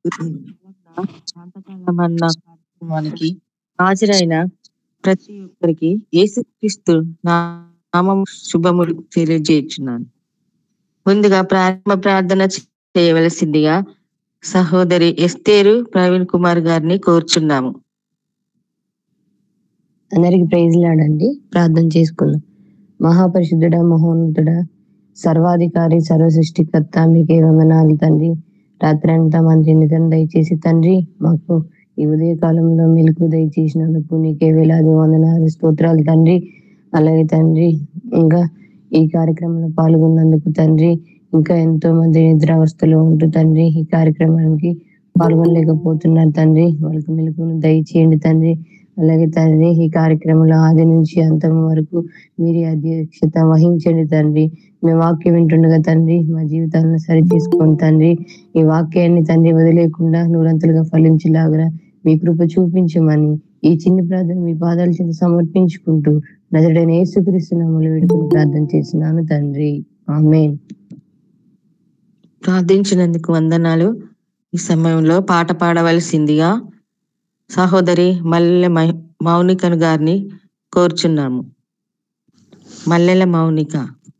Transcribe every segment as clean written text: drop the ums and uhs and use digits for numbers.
శాంతకాలమన్న కార్యక్రమానికి హాజరైన ప్రతి ఒక్కరికి యేసుక్రీస్తు నామం శుభములు తెలియజేయుచున్నాను. ముందుగా ప్రారంభ ప్రార్థన చేయవలసిందిగా సహోదరి ఎస్తేరు ప్రవీణ్ కుమార్ గారిని కోరుచున్నాము. అందరికి ప్రైజ్ లాడండి. ప్రార్థన చేసుకుందాం. మహాపరిశుద్ధుడ, మహోన్నతుడ, సర్వాధికారి, సర్వ సృష్టికర్త, మీకే వందనాలు తండ్రి. రాత్రంతా మంచి నిద్ర దయచేసి తండ్రి మాకు ఈ ఉదయ కాలంలో మెలకు దయచేసినందుకు నీకే వేలాది వందనాలు, స్తోత్రాలు తండ్రి. అలాగే తండ్రి ఇంకా ఈ కార్యక్రమంలో పాల్గొన్నందుకు తండ్రి, ఇంకా ఎంతో మంది నిద్రావస్థలో ఉంటూ తండ్రి ఈ కార్యక్రమానికి పాల్గొనలేకపోతున్నారు తండ్రి. వాళ్ళకి మెలకును దయచేయండి తండ్రి. అలాగే తండ్రి ఈ కార్యక్రమంలో ఆది నుంచి అంతం వరకు మీరే అధ్యక్షత వహించండి తండ్రి. మీ వాక్యం వింటుండగా తండ్రి మా జీవితాలను సరి చేసుకోండి తండ్రి. ఈ వాక్యాన్ని తండ్రి వదిలేకుండా నూరంతలుగా ఫలించేలాగా మీ కృప చూపించమని ఈ చిన్ని ప్రార్థన మీ పాదాల చేత సమర్పించుకుంటూ నజరుడైన యేసుక్రీస్తు నామములో వేడుకొని ప్రార్థన చేస్తున్నాను తండ్రి. ఆమేన్. ప్రార్థించినందుకు వందనాలు. ఈ సమయంలో పాట పాడవలసిందిగా సహోదరి మల్లెల మౌనిక గారిని కోరుచున్నాము. మల్లెల మౌనిక.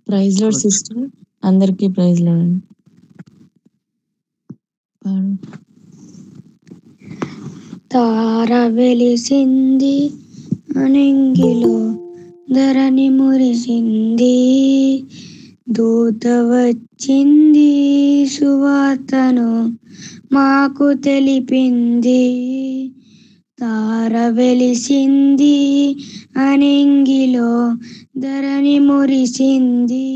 ప్రైజ్ లార్డ్ సిస్టర్, అందరికీ ప్రైజ్ లార్డ్. తార వెలిసింది అనింగిలో, ధరణి మురిసింది, దూత వచ్చింది, సువార్తను మాకు తెలిపింది. తార వెలిసింది అనింగిలో, ధరణి మురిసింది,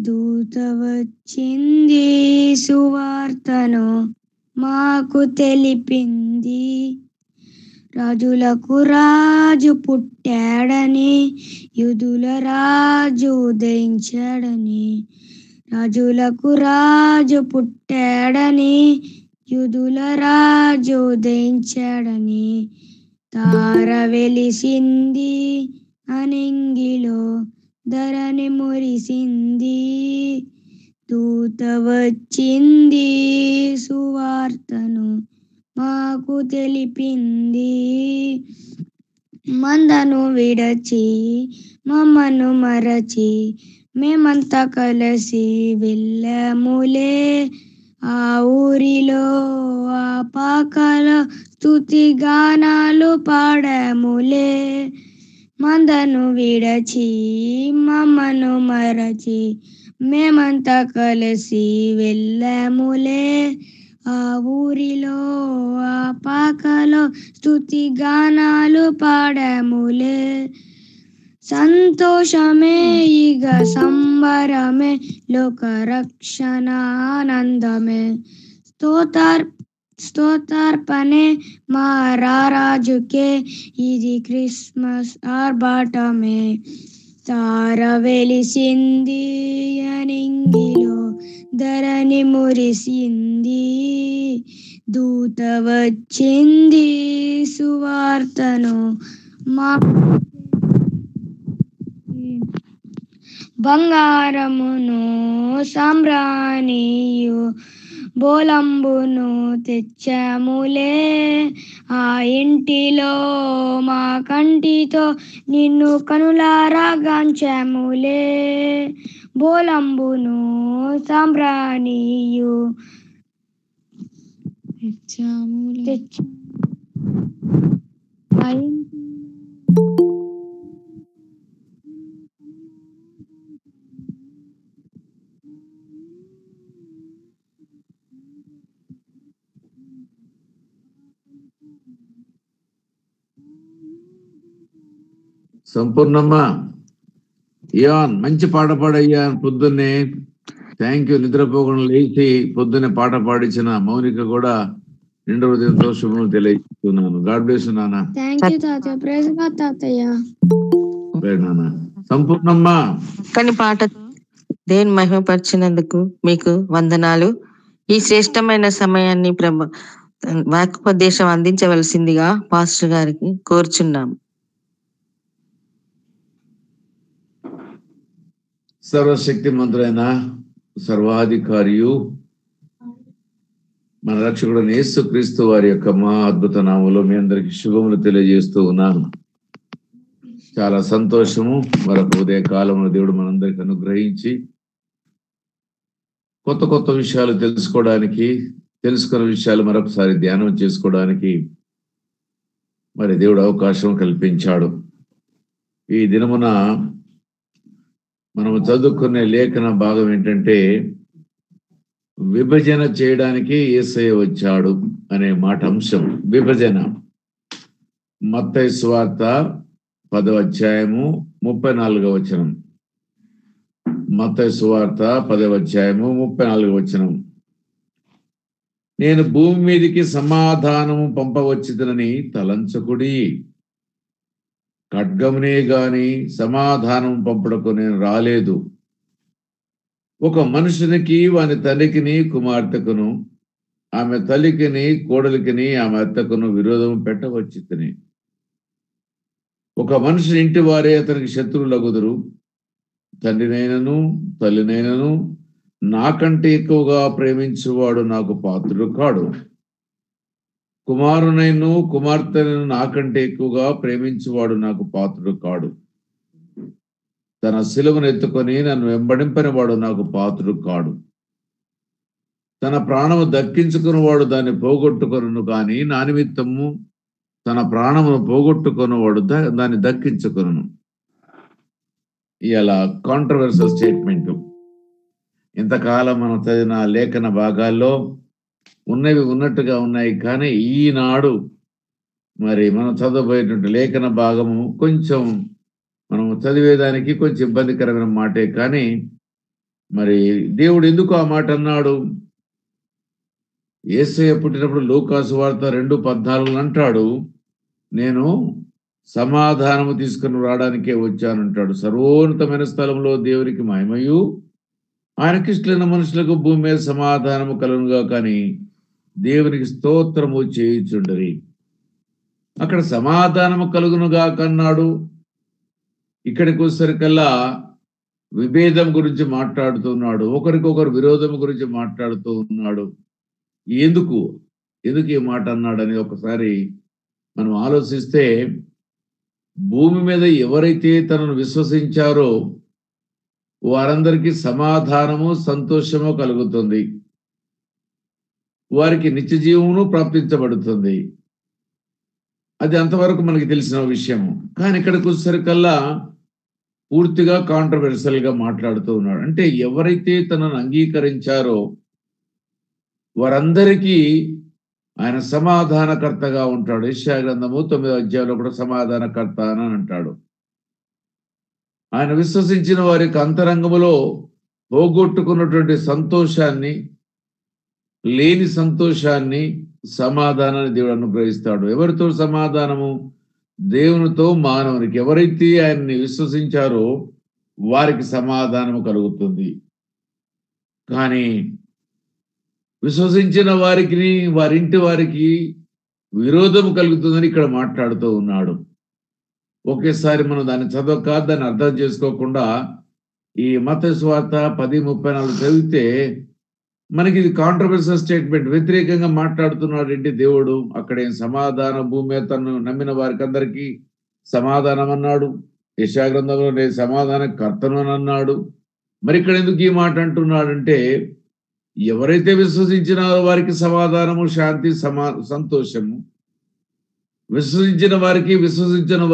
దూత వచ్చింది, సువార్తను మాకు తెలిపింది. రాజులకు రాజు పుట్టాడని, యూదుల రాజు ఉదయించాడని. రాజులకు రాజు పుట్టాడని, యూదుల రాజు ఉదయించాడని. తార వెలిసింది అనింగిలో, ధరణి మురిసింది, దూత వచ్చింది, సువార్తను మాకు తెలిపింది. మందను విడచి మమ్మను మరచి మేమంతా కలిసి వెళ్ళములే. ఆ ఊరిలో ఆ పాకలో స్తుతి గానాలు పాడములే. మందను విడచి మమ్మను మరచి మేమంతా కలిసి వెళ్ళములే. ఆ ఊరిలో ఆ పాకలో స్తుతి గానాలు పాడములే. సంతోషమే ఇక సంబరమే, లోక రక్షణ ఆనందమే. స్తోత్రార్పణే మా రారాజుకే, ఇది క్రిస్మస్ ఆర్భాటమే. తార వెలిసింది అనింగిలో, ధరణి మురిసింది, దూత వచ్చింది, సువార్తను మా బంగారమును సాంబ్రాణియు బోలంబును తెచ్చములే. ఆ ఇంటిలో మా కంటితో నిన్ను కనులారా గాంచములే. బోలంబును సాంబ్రాణియు తెచ్చములే. సంపూర్ణమ్మా, ఇయాన్ మంచి పాట పాడయ్యా పొద్దున్నే. Thank you. నిద్రపోకుండా లేచి పొద్దున్నే పాట పాడించిన మౌనిక కూడా నిండు హృదయంతో శుభములు తెలియజేస్తున్నాను. గాడ్ బ్లెస్ యు నాన్న. నాన్న సంపూర్ణమ్మా కానీ పాట దేవుని మహిమపరిచినందుకు మీకు వందనాలు. ఈ శ్రేష్టమైన సమయాన్ని వాక్యోపదేశం అందించవలసిందిగా పాస్టర్ గారికి కోరుచున్నాం. సర్వశక్తి మంత్రులైన సర్వాధికారియు మన రక్షకుడు యేసుక్రీస్తు వారి యొక్క మహా అద్భుత నామములో మీ అందరికి శుభములు తెలియజేస్తూ ఉన్నాను. చాలా సంతోషము. మరొక ఉదయ కాలంలో దేవుడు మనందరికి అనుగ్రహించి కొత్త కొత్త విషయాలు తెలుసుకున్న విషయాలు మరొకసారి ధ్యానం చేసుకోవడానికి మరి దేవుడు అవకాశం కల్పించాడు. ఈ దినమున మనము చదువుకునే లేఖన భాగం ఏంటంటే, విభజన చేయడానికి యేసయ్య వచ్చాడు అనే మాట అంశం. విభజన. మత్తయి సువార్త 10వ అధ్యాయము 34వ వచనం. మత్తయి సువార్త 10వ అధ్యాయము 34వ వచనం. నేను భూమి మీదికి సమాధానము పంపవచ్చునని తలంచకుడి, ఖడ్గమునే గాని సమాధానం పంపుటకు నేను రాలేదు. ఒక మనుషునికి వాని తల్లికిని కుమార్తెకును, ఆమె తల్లికిని కోడలికిని ఆమె అత్తకును విరోధం పెట్టవచ్చునని. ఒక మనుషుని ఇంటి వారే అతనికి శత్రువులగుదురు. తండ్రినైనను తల్లినైనను నాకంటే ఎక్కువగా ప్రేమించువాడు నాకు పాత్రుడు కాడు. కుమారునైను కుమార్తెను నాకంటే ఎక్కువగా ప్రేమించువాడు నాకు పాత్రుడు కాడు. తన శిలువను ఎత్తుకొని నన్ను వెంబడింపని వాడు నాకు పాత్రుడు కాడు. తన ప్రాణము దక్కించుకున్నవాడు దాన్ని పోగొట్టుకొను, కానీ నా నిమిత్తము తన ప్రాణమును పోగొట్టుకున్నవాడు దాన్ని దక్కించుకొను. ఇలా కాంట్రవర్షియల్ స్టేట్మెంట్. ఇంతకాలం మనం చదివిన లేఖన భాగాల్లో ఉన్నవి ఉన్నట్టుగా ఉన్నాయి, కానీ ఈనాడు మరి మనం చదవబోయేటువంటి లేఖన భాగము కొంచెం మనం చదివేదానికి కొంచెం ఇబ్బందికరమైన మాటే. కానీ మరి దేవుడు ఎందుకు ఆ మాట అన్నాడు? యేసయ్య పుట్టినప్పుడు లూకా సువార్త 2:14 అంటాడు, నేను సమాధానము తీసుకుని రావడానికే వచ్చానంటాడు. సర్వోన్నతమైన స్థలంలో దేవునికి మహిమయు ఆయనకిష్టమైన మనుషులకు భూమి మీద సమాధానము కలుగునుగా, కానీ దేవునికి స్తోత్రము చేయుచుండరి. అక్కడ సమాధానము కలుగునుగా కన్నాడు. ఇక్కడికి వచ్చేసరికల్లా విభేదం గురించి మాట్లాడుతున్నాడు, ఒకరికొకరు విరోధం గురించి మాట్లాడుతూ ఉన్నాడు. ఎందుకు ఈ మాట అన్నాడని ఒకసారి మనం ఆలోచిస్తే, భూమి మీద ఎవరైతే తనను విశ్వసించారో వారందరికీ సమాధానము సంతోషము కలుగుతుంది, వారికి నిత్య జీవమును ప్రాప్తించబడుతుంది. అది అంతవరకు మనకి తెలిసిన విషయము. కానీ ఇక్కడికి వచ్చేసరికల్లా పూర్తిగా కాంట్రవర్షియల్ గా మాట్లాడుతూ ఉన్నాడు. అంటే ఎవరైతే తనను అంగీకరించారో వారందరికీ ఆయన సమాధానకర్తగా ఉంటాడు. యెషయా గ్రంథము 9వ అధ్యాయంలో కూడా సమాధానకర్త అని అంటాడు. ఆయన విశ్వసించిన వారికి అంతరంగములో పోగొట్టుకున్నటువంటి సంతోషాన్ని, లేని సంతోషాన్ని, సమాధానాన్ని దేవుడు అనుగ్రహిస్తాడు. ఎవరితో సమాధానము? దేవునితో మానవునికి. ఎవరైతే ఆయన్ని విశ్వసించారో వారికి సమాధానము కలుగుతుంది. కానీ విశ్వసించిన వారికి, వారింటి వారికి విరోధము కలుగుతుందని ఇక్కడ మాట్లాడుతూ ఉన్నాడు. ఒకేసారి మనం దాన్ని చదవక దాన్ని అర్థం చేసుకోకుండా ఈ మత్తయి సువార్త 10:34 చదివితే మనకి ఇది కాంట్రవర్షియల్ స్టేట్మెంట్. వ్యతిరేకంగా మాట్లాడుతున్నాడు ఏంటి దేవుడు? అక్కడేం సమాధాన భూమి మీద తను నమ్మిన వారికి అందరికీ సమాధానం అన్నాడు. యెషయా గ్రంథంలో నేను సమాధాన కర్తను అని అన్నాడు. మరి ఇక్కడ ఎందుకు ఈ మాట అంటున్నాడంటే, ఎవరైతే విశ్వసించినారో వారికి సమాధానము, శాంతి, సంతోషము, విశ్వసించిన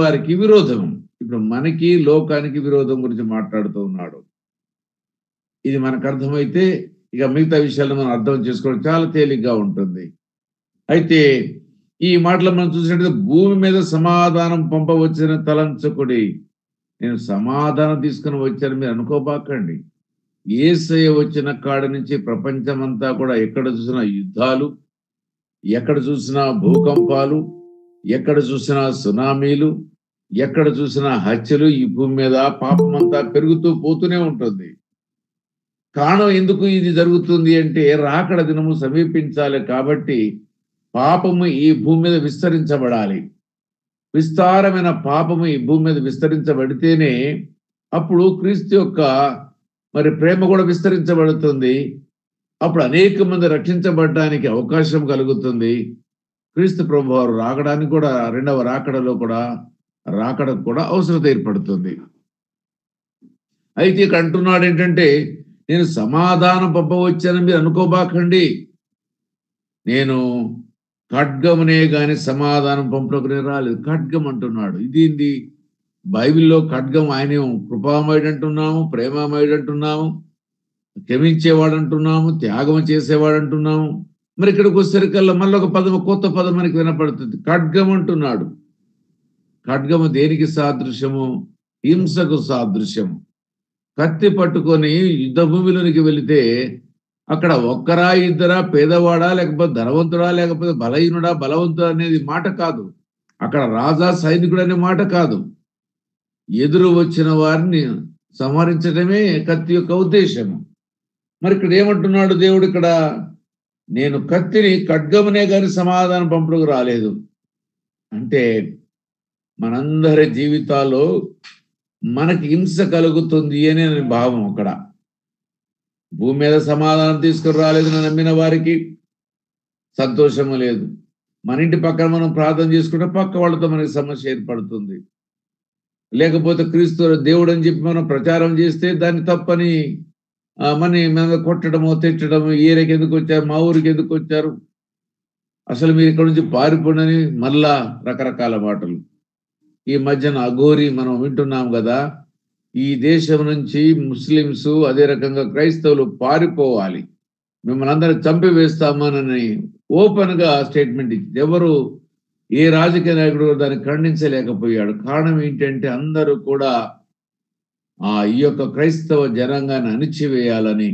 వారికి విరోధము. ఇప్పుడు మనకి లోకానికి విరోధం గురించి మాట్లాడుతూ ఉన్నాడు. ఇది మనకు అర్థమైతే ఇక మిగతా విషయాలను మనం అర్థం చేసుకోవడం చాలా తేలిగ్గా ఉంటుంది. అయితే ఈ మాటలు మనం చూసినట్లయితే, భూమి మీద సమాధానం పంపవచ్చిన తలంచకుడి. నేను సమాధానం తీసుకుని వచ్చాను మీరు అనుకోబాకండి. యేసయ్య వచ్చిన కాడ నుంచి ప్రపంచం అంతా కూడా ఎక్కడ చూసినా యుద్ధాలు, ఎక్కడ చూసినా భూకంపాలు, ఎక్కడ చూసినా సునామీలు, ఎక్కడ చూసినా హత్యలు. ఈ భూమి మీద పాపం అంతా పెరుగుతూ పోతూనే ఉంటుంది. కారణం ఎందుకు ఇది జరుగుతుంది అంటే, రాకడ దినము సమీపించాలి కాబట్టి పాపము ఈ భూమి మీద విస్తరించబడాలి. విస్తారమైన పాపము ఈ భూమి మీద విస్తరించబడితేనే అప్పుడు క్రీస్తు యొక్క మరి ప్రేమ కూడా విస్తరించబడుతుంది. అప్పుడు అనేక మంది రక్షించబడడానికి అవకాశం కలుగుతుంది. క్రీస్తు ప్రభువారు రాకడానికి కూడా, రెండవ రాకడలో కూడా రాకడకు కూడా అవసరత ఏర్పడుతుంది. అయితే ఇక్కడ అంటున్నాడు ఏంటంటే, నేను సమాధానం పంపవచ్చానని మీరు అనుకోబాకండి, నేను ఖడ్గమునే గాని సమాధానం పంపడానికి రాలేదు. ఖడ్గం అంటున్నాడు. ఇదేంది? బైబిల్లో ఖడ్గం ఆయనే కృపామయుడు అంటున్నాము, ప్రేమామయుడు అంటున్నాము, క్షమించేవాడు అంటున్నాము, త్యాగం చేసేవాడు అంటున్నాము. మరి ఇక్కడికి వచ్చేసరికల్లా మళ్ళీ ఒక పదం, కొత్త పదం మనకి వినపడుతుంది. ఖడ్గం అంటున్నాడు. ఖడ్గము దేనికి సాదృశ్యము? హింసకు సాదృశ్యము. కత్తి పట్టుకొని యుద్ధ భూమిలోనికి వెళితే అక్కడ ఒక్కరా, ఇద్దరా, పేదవాడా, లేకపోతే ధనవంతుడా, లేకపోతే బలహీనుడా, బలవంతుడా అనేది మాట కాదు. అక్కడ రాజా, సైనికుడు అనే మాట కాదు. ఎదురు వచ్చిన వారిని సంహరించడమే కత్తి యొక్క ఉద్దేశము. మరి ఇక్కడ ఏమంటున్నాడు దేవుడు? ఇక్కడ నేను కత్తిని ఖడ్గమునే గాని సమాధానం పంపుడుకు రాలేదు అంటే, మనందరి జీవితాల్లో మనకి హింస కలుగుతుంది అనే భావం. అక్కడ భూమి మీద సమాధానం తీసుకుని రాలేదు నమ్మిన వారికి సంతోషము లేదు. మన ఇంటి పక్కన మనం ప్రార్థన చేసుకుంటే పక్క వాళ్ళతో మనకి సమస్య ఏర్పడుతుంది. లేకపోతే క్రీస్తు దేవుడు అని చెప్పి మనం ప్రచారం చేస్తే దాన్ని తప్పని మన కొట్టడము, తిట్టడము, ఏరికి ఎందుకు వచ్చారు, మా ఊరికి ఎందుకు వచ్చారు, అసలు మీరు ఇక్కడ నుంచి పారిపోండి, మళ్ళా రకరకాల మాటలు. ఈ మధ్యన అఘోరి మనం వింటున్నాం కదా, ఈ దేశం నుంచి ముస్లిమ్స్, అదే రకంగా క్రైస్తవులు పారిపోవాలి, మిమ్మల్ని అందరూ చంపివేస్తామని ఓపెన్ గా స్టేట్మెంట్ ఇచ్చింది. ఎవరు, ఏ రాజకీయ నాయకుడు దాన్ని ఖండించలేకపోయాడు. కారణం ఏంటంటే అందరూ కూడా ఈ యొక్క క్రైస్తవ జనాంగాన్ని అణిచివేయాలని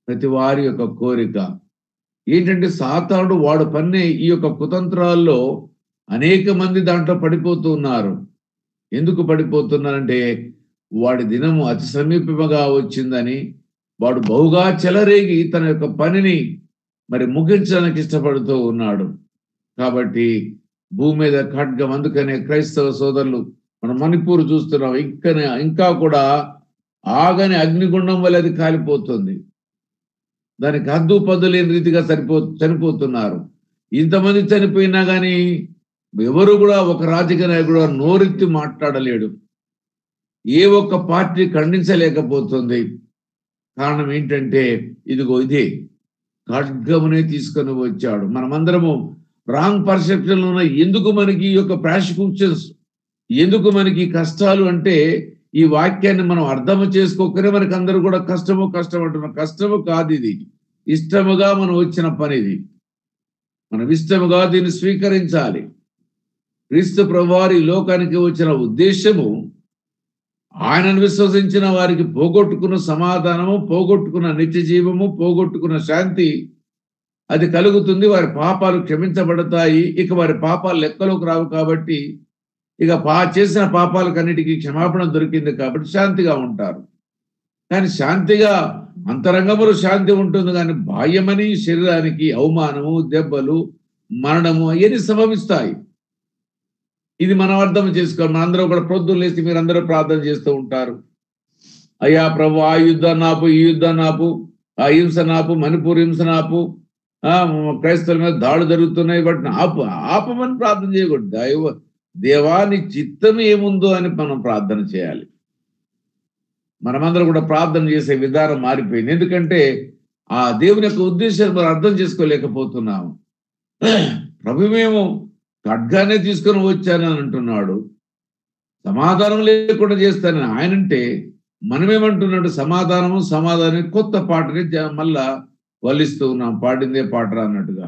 ప్రతి వారి యొక్క కోరిక. ఏంటంటే సాతానుడు వాడు పన్నే ఈ యొక్క కుతంత్రాల్లో అనేక మంది దాంట్లో పడిపోతూ ఉన్నారు. ఎందుకు పడిపోతున్నారంటే, వాడి దినము అతి సమీపముగా వచ్చిందని వాడు బహుగా చెలరేగి తన యొక్క పనిని మరి ముగించడానికి ఇష్టపడుతూ ఉన్నాడు. కాబట్టి భూమి మీద ఖడ్గం. అందుకనే క్రైస్తవ సోదరులు, మనం మణిపూర్ చూస్తున్నాం, ఇంకా కూడా ఆగని అగ్నిగుండం వల్ల అది కాలిపోతుంది. దానికి హద్దు పద్దు లేని రీతిగా చనిపోతున్నారు. ఇంతమంది చనిపోయినా కానీ ఎవరు కూడా ఒక రాజకీయ నాయకుడు నోరెత్తి మాట్లాడలేడు. ఏ ఒక్క పార్టీ ఖండించలేకపోతుంది. కారణం ఏంటంటే, ఇదిగో ఇదే ఖడ్గమునే తీసుకొని వచ్చాడు. మనమందరము రాంగ్ పర్సెప్షన్ లో ఉన్న. ఎందుకు మనకి ఈ యొక్క ప్రాసిక్యూషన్స్, ఎందుకు మనకి కష్టాలు అంటే, ఈ వాక్యాన్ని మనం అర్థం చేసుకోకనే మనకి అందరూ కూడా కష్టము అంటున్నాం. కష్టము కాదు, ఇది ఇష్టముగా మనం వచ్చిన పని. ఇది మనం ఇష్టముగా దీన్ని స్వీకరించాలి. క్రీస్తు ప్రభువారు ఈ లోకానికి వచ్చిన ఉద్దేశము, ఆయనను విశ్వసించిన వారికి పోగొట్టుకున్న సమాధానము, పోగొట్టుకున్న నిత్య జీవము, పోగొట్టుకున్న శాంతి అది కలుగుతుంది. వారి పాపాలు క్షమించబడతాయి. ఇక వారి పాపాలు లెక్కలోకి రావు. కాబట్టి ఇక చేసిన పాపాలకన్నిటికీ క్షమాపణ దొరికింది కాబట్టి శాంతిగా ఉంటారు. కానీ శాంతిగా అంతరంగములో శాంతి ఉంటుంది, కానీ బాహ్యమని శరీరానికి అవమానము, దెబ్బలు, మరణము అవన్నీ సంభవిస్తాయి. ఇది మనం అర్థం చేసుకోవాలి. మనందరూ కూడా పొద్దున్న లేచి మీరందరూ ప్రార్థన చేస్తూ ఉంటారు, అయ్యా ప్రభు ఆ యుద్ధాన్ని ఆపు, ఈ యుద్ధాన్ని ఆపు, ఆ హింస నాపు, మణిపూర్ హింస నాపు, క్రైస్తవుల మీద దాడులు జరుగుతున్నాయి, వాటిని ఆపమని ప్రార్థన చేయకూడదు. దేవాని చిత్తం ఏముందో అని మనం ప్రార్థన చేయాలి. మనమందరం కూడా ప్రార్థన చేసే విధానం మారిపోయింది. ఎందుకంటే ఆ దేవుని యొక్క ఉద్దేశాన్ని మనం అర్థం చేసుకోలేకపోతున్నాము. ప్రభువేమో ఖడ్గానే తీసుకొని వచ్చానని అంటున్నాడు, సమాధానం లేకుండా చేస్తానని ఆయనంటే, మనమేమంటున్నాడు? సమాధానం కొత్త పాటని మళ్ళా వల్లిస్తూ ఉన్నాం. పాడిందే పాటరా అన్నట్టుగా.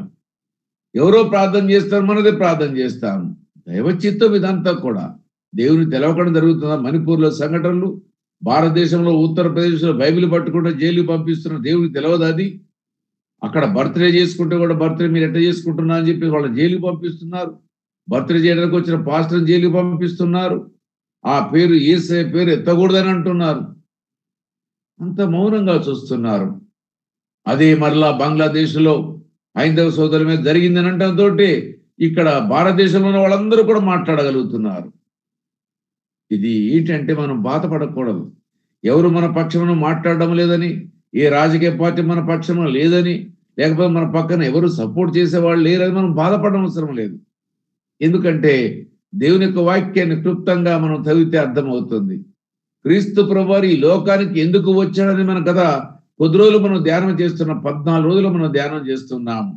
ఎవరో ప్రార్థన చేస్తారు, మనదే ప్రార్థన చేస్తాము. దైవ చిత్తం ఇదంతా కూడా దేవుని తెలవకుండా జరుగుతుందా? మణిపూర్లో సంఘటనలు, భారతదేశంలో ఉత్తరప్రదేశ్లో బైబిల్ పట్టుకుంటే జైలు పంపిస్తున్న దేవునికి తెలియదు. అది అక్కడ బర్త్డే చేసుకుంటే కూడా బర్త్డే మీరు ఎట్లా చేసుకుంటున్నా అని చెప్పి వాళ్ళ జైలు పంపిస్తున్నారు. బర్త్డే చేయడానికి వచ్చిన పాస్టర్ జైలు పంపిస్తున్నారు. ఆ పేరు యేసయ్య పేరు ఎత్తకూడదని అంటున్నారు. అంత మౌనంగా చూస్తున్నారు. అదే మరలా బంగ్లాదేశ్లో హైందవ సోదరుల మీద జరిగిందని అంటంతో ఇక్కడ భారతదేశంలో ఉన్న వాళ్ళందరూ కూడా మాట్లాడగలుగుతున్నారు. ఇది ఏంటంటే మనం బాధపడకూడదు. ఎవరు మన పక్షమును మాట్లాడడం లేదని, ఏ రాజకీయ పార్టీ మన పక్షంలో లేదని, లేకపోతే మన పక్కన ఎవరు సపోర్ట్ చేసేవాళ్ళు లేరని మనం బాధపడడం అవసరం లేదు. ఎందుకంటే దేవుని యొక్క వాక్యాన్ని క్లుప్తంగా మనం చదివితే అర్థమవుతుంది. క్రీస్తు ప్రభువారు ఈ లోకానికి ఎందుకు వచ్చాడని మన గత కొద్ది రోజులు మనం ధ్యానం చేస్తున్నాం. 14 రోజులు మనం ధ్యానం చేస్తున్నాము.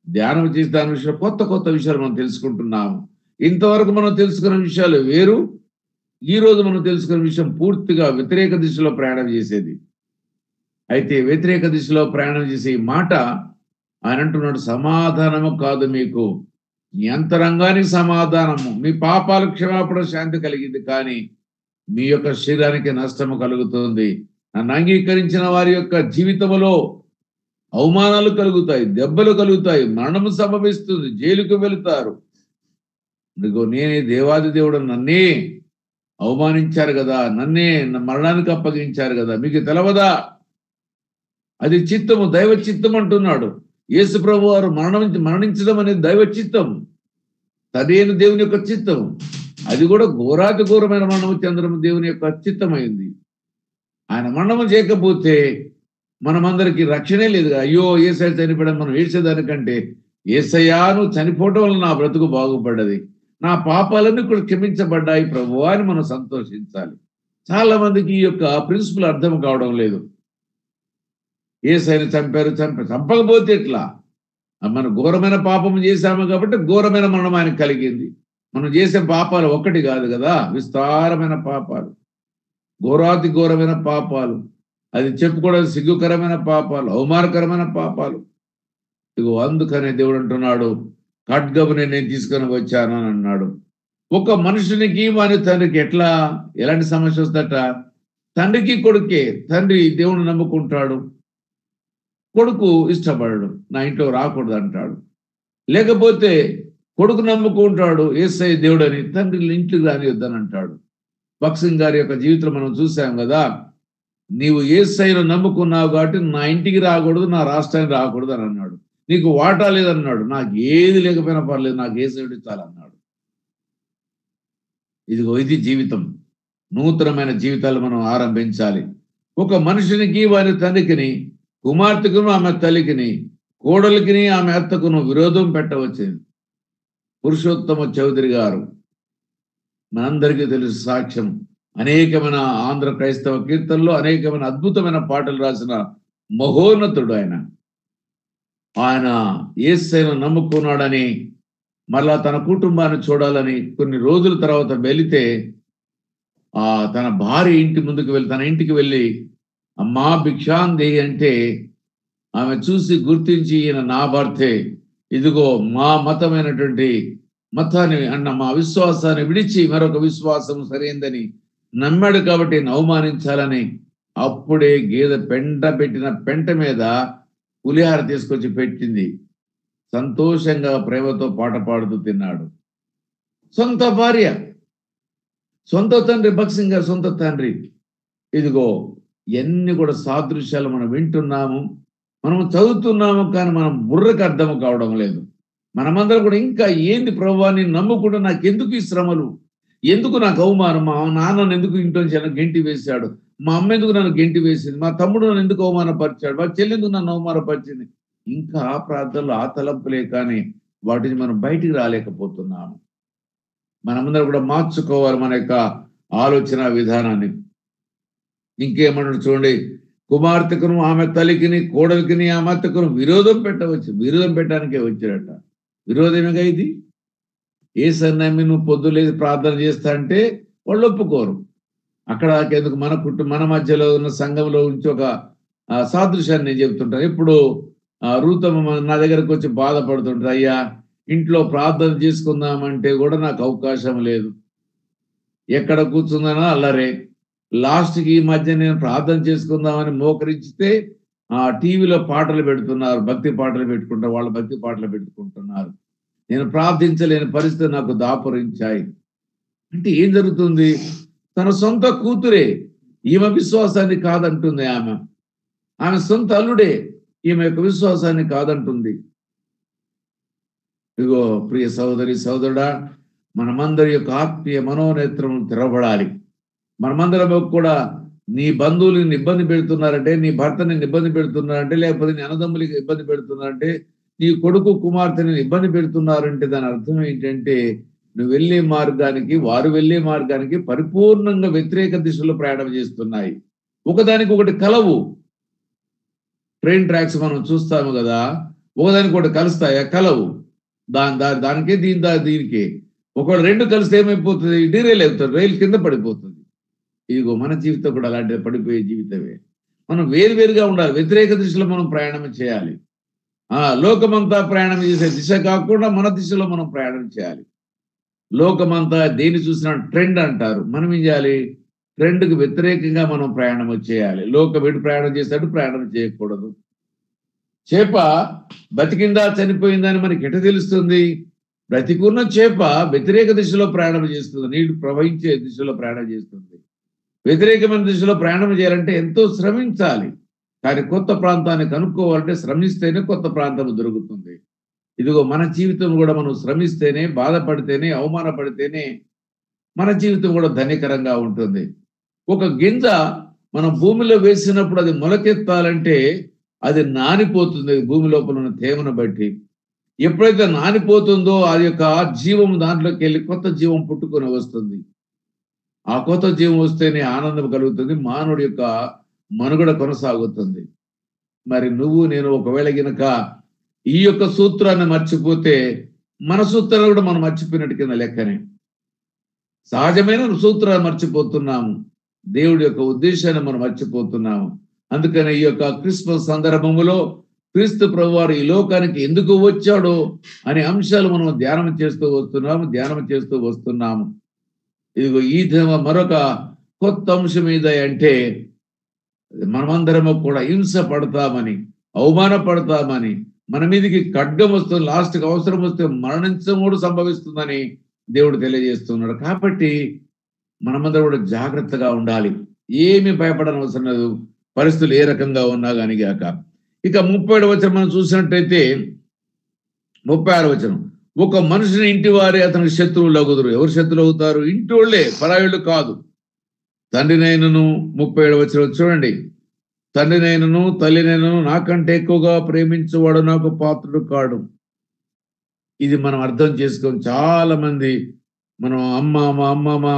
ధ్యానం చేసి దాని విషయంలో కొత్త కొత్త విషయాలు మనం తెలుసుకుంటున్నాము. ఇంతవరకు మనం తెలుసుకున్న విషయాలు వేరు, ఈ రోజు మనం తెలుసుకున్న విషయం పూర్తిగా వ్యతిరేక దిశలో ప్రయాణం చేసేది. అయితే వ్యతిరేక దిశలో ప్రయాణం చేసే ఈ మాట ఆయన అంటున్నాడు, సమాధానము కాదు మీకు, మీ అంతరంగానికి సమాధానము, మీ పాపాలు క్షమాపణ శాంతి కలిగింది, కానీ మీ యొక్క శరీరానికి నష్టము కలుగుతుంది. నన్ను అంగీకరించిన వారి యొక్క జీవితంలో అవమానాలు కలుగుతాయి, దెబ్బలు కలుగుతాయి, మరణము సంభవిస్తుంది, జైలుకు వెళుతారు. ఇదిగో నేనే దేవాది దేవుడు, నన్నే అవమానించారు కదా, నన్నే మరణానికి అప్పగించారు కదా, మీకు తెలవదా? అది చిత్తము, దైవ చిత్తం అంటున్నాడు. యేసు ప్రభు వారు మరణించడం అనేది దైవ చిత్తం, సరైన దేవుని యొక్క చిత్తం. అది కూడా ఘోరాతి ఘోరమైన మరణము చెందడం దేవుని యొక్క చిత్తమైంది. ఆయన మరణము చేయకపోతే మనమందరికీ రక్షణే లేదు. అయ్యో యేసయ్య చనిపోవడం మనం ఏడ్చేదానికంటే, యేసయ్యా నువ్వు చనిపోవడం వల్ల నా బ్రతుకు బాగుపడ్డది, నా పాపాలన్నీ కూడా క్షమించబడ్డాయి ప్రభువా అని మనం సంతోషించాలి. చాలా మందికి ఈ యొక్క ప్రిన్సిపల్ అర్థం కావడం లేదు. యేసయ్యను చంపకపోతే ఎట్లా? మనం ఘోరమైన పాపం చేశాము కాబట్టి ఘోరమైన మరణం ఆయనకు కలిగింది. మనం చేసే పాపాలు ఒక్కటి కాదు కదా, విస్తారమైన పాపాలు, ఘోరాతి ఘోరమైన పాపాలు, అది చెప్పుకోవడం సిగ్గుకరమైన పాపాలు, అవమానకరమైన పాపాలు. ఇగో అందుకనే దేవుడు అంటున్నాడు, ఖడ్గమునే నేను తీసుకొని వచ్చాను అని అన్నాడు. ఒక మనుషునికి వాని తండ్రికి ఎలాంటి సమస్య వస్తట? తండ్రికి కొడుకే. తండ్రి దేవుని నమ్ముకుంటాడు, కొడుకు ఇష్టపడడు, నా ఇంట్లో రాకూడదు అంటాడు. లేకపోతే కొడుకు నమ్ముకుంటాడు యేసయ్య దేవుడని, తండ్రి ఇంటికి రానివద్దని అంటాడు. భగత్ సింగ్ గారి యొక్క జీవితంలో మనం చూసాం కదా, నీవు యేసయ్యను నమ్ముకున్నావు కాబట్టి నా ఇంటికి రాకూడదు, నా రాష్ట్రానికి రాకూడదు అని అన్నాడు. నీకు వాటా లేదన్నాడు, నాకు ఏది లేకపోయినా పర్లేదు, నాకు యేసయ్యుడు చాలన్నాడు. ఇదిగో ఇది జీవితం. నూతనమైన జీవితాలు మనం ఆరంభించాలి. ఒక మనుషునికి వారి తండ్రికిని, కుమార్తెకును ఆమె తల్లికిని, కోడలికిని ఆమె అత్తకును విరోధం పెట్టవచ్చింది. పురుషోత్తమ చౌదరి గారు మనందరికీ తెలుసు, సాక్ష్యం. అనేకమైన ఆంధ్ర క్రైస్తవ కీర్తనలో అనేకమైన అద్భుతమైన పాటలు రాసిన మహోన్నతుడు ఆయన. ఆయన యేసయ్యను నమ్ముకున్నాడని, మళ్ళా తన కుటుంబాన్ని చూడాలని కొన్ని రోజుల తర్వాత వెళితే తన భార్య ఇంటి ముందుకు వెళ్ళి, తన ఇంటికి వెళ్ళి అమ్మా భిక్షాందేహి అంటే ఆమె చూసి గుర్తించి, ఈయన నా భర్తే, ఇదిగో మా మతమైనటువంటి మతాన్ని మా విశ్వాసాన్ని విడిచి మరొక విశ్వాసం సరైందని నమ్మాడు కాబట్టి అవమానించాలని అప్పుడే గేదె పెట్టిన పెంట మీద పులిహార తీసుకొచ్చి పెట్టింది. సంతోషంగా ప్రేమతో పాట పాడుతూ తిన్నాడు. సొంత భార్య, సొంత తండ్రి, భగత్ సింగ్ గారు సొంత తండ్రి. ఇదిగో ఎన్ని కూడా సాదృశ్యాలు మనం వింటున్నాము, మనం చదువుతున్నాము, కానీ మనం బుర్రకు అర్థం కావడం లేదు. మనమందరం కూడా ఇంకా ఏంది ప్రభువా నేను నమ్ముకుంటూ నాకెందుకు ఈ శ్రమలు, ఎందుకు నాకు అవమానం, మా నాన్నను ఎందుకు ఇంట్లోంచి గెంటి వేశాడు, మా అమ్మ ఎందుకు నన్ను గెంటి వేసింది, మా తమ్ముడు నన్ను ఎందుకు అవమానపరిచాడు, మా చెల్లి ఎందుకు నన్ను అవమానపరిచింది, ఇంకా ఆ ప్రార్థనలు ఆ తలంపులే, కానీ వాటిని మనం బయటికి రాలేకపోతున్నాము. మనమందరం కూడా మార్చుకోవాలి మన యొక్క ఆలోచన విధానాన్ని. ఇంకేమన్నాడు చూడండి, కుమార్తెకును ఆమె తల్లికిని, కోడలికిని ఆమె అత్తకును విరోధం పెట్టవచ్చు. విరోధం పెట్టడానికే వచ్చాడట. విరోధమేగా ఇది. ఏ సన్నమి నువ్వు పొద్దులేసి ప్రార్థన చేస్తా అంటే వాళ్ళు ఒప్పుకోరు. అక్కడ ఎందుకు మన మధ్యలో ఉన్న సంఘంలో ఉంచి ఒక సాదృశ్యాన్ని నేను చెప్తుంటాను. ఇప్పుడు రూతమ్మ నా దగ్గరకు వచ్చి బాధపడుతుంటారు, అయ్యా ఇంట్లో ప్రార్థన చేసుకుందామంటే కూడా నాకు అవకాశం లేదు, ఎక్కడ కూర్చుందనో అల్లరే. లాస్ట్కి ఈ మధ్య నేను ప్రార్థన చేసుకుందామని మోకరించితే టీవీలో పాటలు పెడుతున్నారు, భక్తి పాటలు పెట్టుకుంటారు, వాళ్ళు భక్తి పాటలు పెట్టుకుంటున్నారు. నేను ప్రార్థించలేని పరిస్థితి నాకు దాపురించాయి. అంటే ఏం జరుగుతుంది? తన సొంత కూతురే ఈమె విశ్వాసాన్ని కాదంటుంది. ఆమె సొంత అల్లుడే ఈమె యొక్క విశ్వాసాన్ని కాదంటుంది. ఇగో ప్రియ సోదరి సోదరుడా, మనమందరి యొక్క ఆత్మీయ మనోనేత్రములు తెరవబడాలి. మనమందరం కూడా నీ బంధువులు నిన్ను ఇబ్బంది పెడుతున్నారంటే, నీ భర్త నిన్ను ఇబ్బంది పెడుతున్నారంటే, లేకపోతే నీ అన్నదమ్ములకి ఇబ్బంది పెడుతున్నారంటే, నీ కొడుకు కుమార్తెని ఇబ్బంది పెడుతున్నారంటే దాని అర్థం ఏంటంటే నువ్వు వెళ్ళే మార్గానికి వారు వెళ్ళే మార్గానికి పరిపూర్ణంగా వ్యతిరేక దిశలో ప్రయాణం చేస్తున్నాయి. ఒకదానికి ఒకటి కలవు. ట్రైన్ ట్రాక్స్ మనం చూస్తాము కదా, ఒకదానికి ఒకటి కలుస్తాయా? కలవు. దానికే దీనికి ఒకవేళ రెండు కలిస్తే ఏమైపోతుంది? డీరైల్ అవుతారు, రైలు కింద పడిపోతుంది. ఇదిగో మన జీవితం కూడా అలాంటి పడిపోయే జీవితమే. మనం వేరువేరుగా ఉండాలి, వ్యతిరేక దిశలో మనం ప్రయాణం చేయాలి. లోకమంతా ప్రయాణం చేసే దిశ కాకుండా మన దిశలో మనం ప్రయాణం చేయాలి. లోకమంతా దేని చూసినా ట్రెండ్ అంటారు. మనం ఏం చేయాలి? ట్రెండ్కి వ్యతిరేకంగా మనం ప్రయాణం చేయాలి. లోకం ఎటు ప్రయాణం చేసేటట్టు ప్రయాణం చేయకూడదు. చేప బతికిందా చనిపోయిందని మనకి ఎట తెలుస్తుంది? బ్రతికున్న చేప వ్యతిరేక దిశలో ప్రయాణం చేస్తుంది, నీళ్లు ప్రవహించే దిశలో ప్రయాణం చేస్తుంది. వ్యతిరేకమైన దిశలో ప్రయాణం చేయాలంటే ఎంతో శ్రమించాలి. కానీ కొత్త ప్రాంతాన్ని కనుక్కోవాలంటే శ్రమిస్తేనే కొత్త ప్రాంతం దొరుకుతుంది. ఇదిగో మన జీవితం కూడా మనం శ్రమిస్తేనే, బాధపడితేనే, అవమానపడితేనే మన జీవితం కూడా ధన్యకరంగా ఉంటుంది. ఒక గింజ మనం భూమిలో వేసినప్పుడు అది మొలకెత్తాలంటే అది నానిపోతుంది భూమి లోపల ఉన్న తేమను బట్టి. ఎప్పుడైతే నానిపోతుందో అది యొక్క జీవం దాంట్లోకి వెళ్ళి కొత్త జీవం పుట్టుకొని వస్తుంది. ఆ కొత్త జీవం వస్తేనే ఆనందం కలుగుతుంది, మానవుడి యొక్క మనుగడ కొనసాగుతుంది. మరి నువ్వు నేను ఒకవేళ గినక ఈ యొక్క సూత్రాన్ని మర్చిపోతే మన సూత్రాలు కూడా మనం మర్చిపోయినట్టు కింద లెక్కనే. సహజమైన సూత్రాలు మర్చిపోతున్నాము, దేవుడి యొక్క ఉద్దేశాన్ని మనం మర్చిపోతున్నాము. అందుకని ఈ యొక్క క్రిస్మస్ సందర్భములో క్రీస్తు ప్రభువారు ఈ లోకానికి ఎందుకు వచ్చాడో అనే అంశాలు మనం ధ్యానం చేస్తూ వస్తున్నాము. ఇదిగో ఈ మరొక కొత్త అంశం ఏదంటే మనమందరము కూడా హింస పడతామని, అవమానపడతామని, మన మీదకి ఖడ్గం వస్తుంది, లాస్ట్కి అవసరం వస్తే మరణించడం కూడా సంభవిస్తుందని దేవుడు తెలియజేస్తున్నాడు. కాబట్టి మనమందరం కూడా జాగ్రత్తగా ఉండాలి, ఏమి భయపడని అవసరం లేదు, పరిస్థితులు ఏ రకంగా ఉన్నా కానీ గాక. ఇక 37వ వచనం మనం చూసినట్టయితే 36వ వచనం, ఒక మనుషుని ఇంటి వారే అతనికి శత్రువులు అగుదురు. ఎవరు శత్రువులు అవుతారు? ఇంటి వాళ్ళే, పరాయుళ్ళు కాదు. తండ్రినైనను 37వ వచనం చూడండి, తండ్రినైనను తల్లినైనను నాకంటే ఎక్కువగా ప్రేమించేవాడు నాకు పాత్రుడు కాడు. ఇది మనం అర్థం చేసుకోం. చాలా మంది మనం మా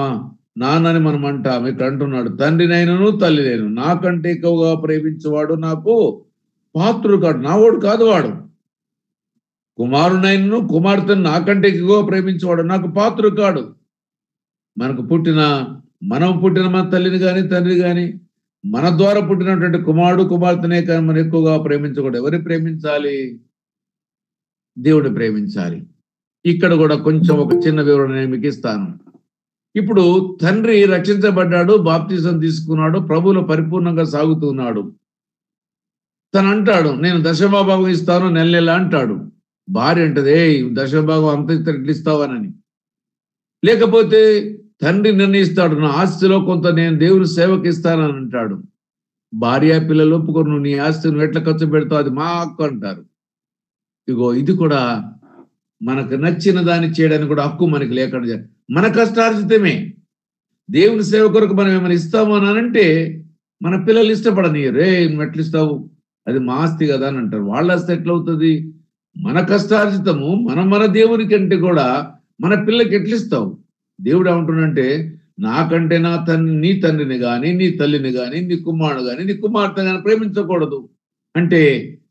నాన్నని మనం అంటాం, ఇక్కడ అంటున్నాడు తండ్రినైనను తల్లినైనను నాకంటే ఎక్కువగా ప్రేమించేవాడు నాకు పాత్రుడు కాడు. నావాడు కాదు వాడు. కుమారునైనను కుమార్తెను నాకంటే ఎక్కువగా ప్రేమించేవాడు నాకు పాత్రుడు కాడు. మనం పుట్టిన మన తల్లిని కానీ తండ్రి కానీ మన ద్వారా పుట్టినటువంటి కుమారుడు కుమార్తెనే కానీ మనం ఎక్కువగా ప్రేమించకూడదు. ఎవరిని ప్రేమించాలి? దేవుడిని ప్రేమించాలి. ఇక్కడ కూడా కొంచెం ఒక చిన్న వివరణ నేను మీకు ఇస్తాను. ఇప్పుడు తండ్రి రక్షించబడ్డాడు, బాప్తిజం తీసుకున్నాడు, ప్రభువులో పరిపూర్ణంగా సాగుతున్నాడు. తను అంటాడు నేను దశమభాగం ఇస్తాను నెల అంటాడు. భార్య అంటది దశమభాగం అంత ఇట్లా ఇస్తావానని. లేకపోతే తండ్రి నిర్ణయిస్తాడు నా ఆస్తిలో కొంత నేను దేవుని సేవకి ఇస్తానని అంటాడు. భార్య పిల్లలు ఒప్పుకొని నువ్వు నీ ఆస్తి నువ్వు ఎట్లా ఖర్చు పెడతావు అది మా హక్కు అంటారు. ఇగో ఇది కూడా మనకు నచ్చిన దాన్ని చేయడానికి కూడా హక్కు మనకి లేకుండా మన కష్టార్జితమే. దేవుని సేవ కొరకు మనం ఏమైనా ఇస్తాము అని అంటే మన పిల్లలు ఇష్టపడని రే నువ్వు ఎట్లా ఇస్తావు అది మా ఆస్తి కదా అని అంటారు. వాళ్ళ ఆస్తి ఎట్లవుతుంది? మన కష్టార్జితము మన దేవుని కంటే కూడా మన పిల్లకి ఎట్లా ఇస్తావు? దేవుడు ఏమంటున్నంటే నాకంటే నీ తండ్రిని కానీ నీ తల్లిని కానీ నీ కుమారుడు కానీ నీ కుమార్తె కానీ ప్రేమించకూడదు. అంటే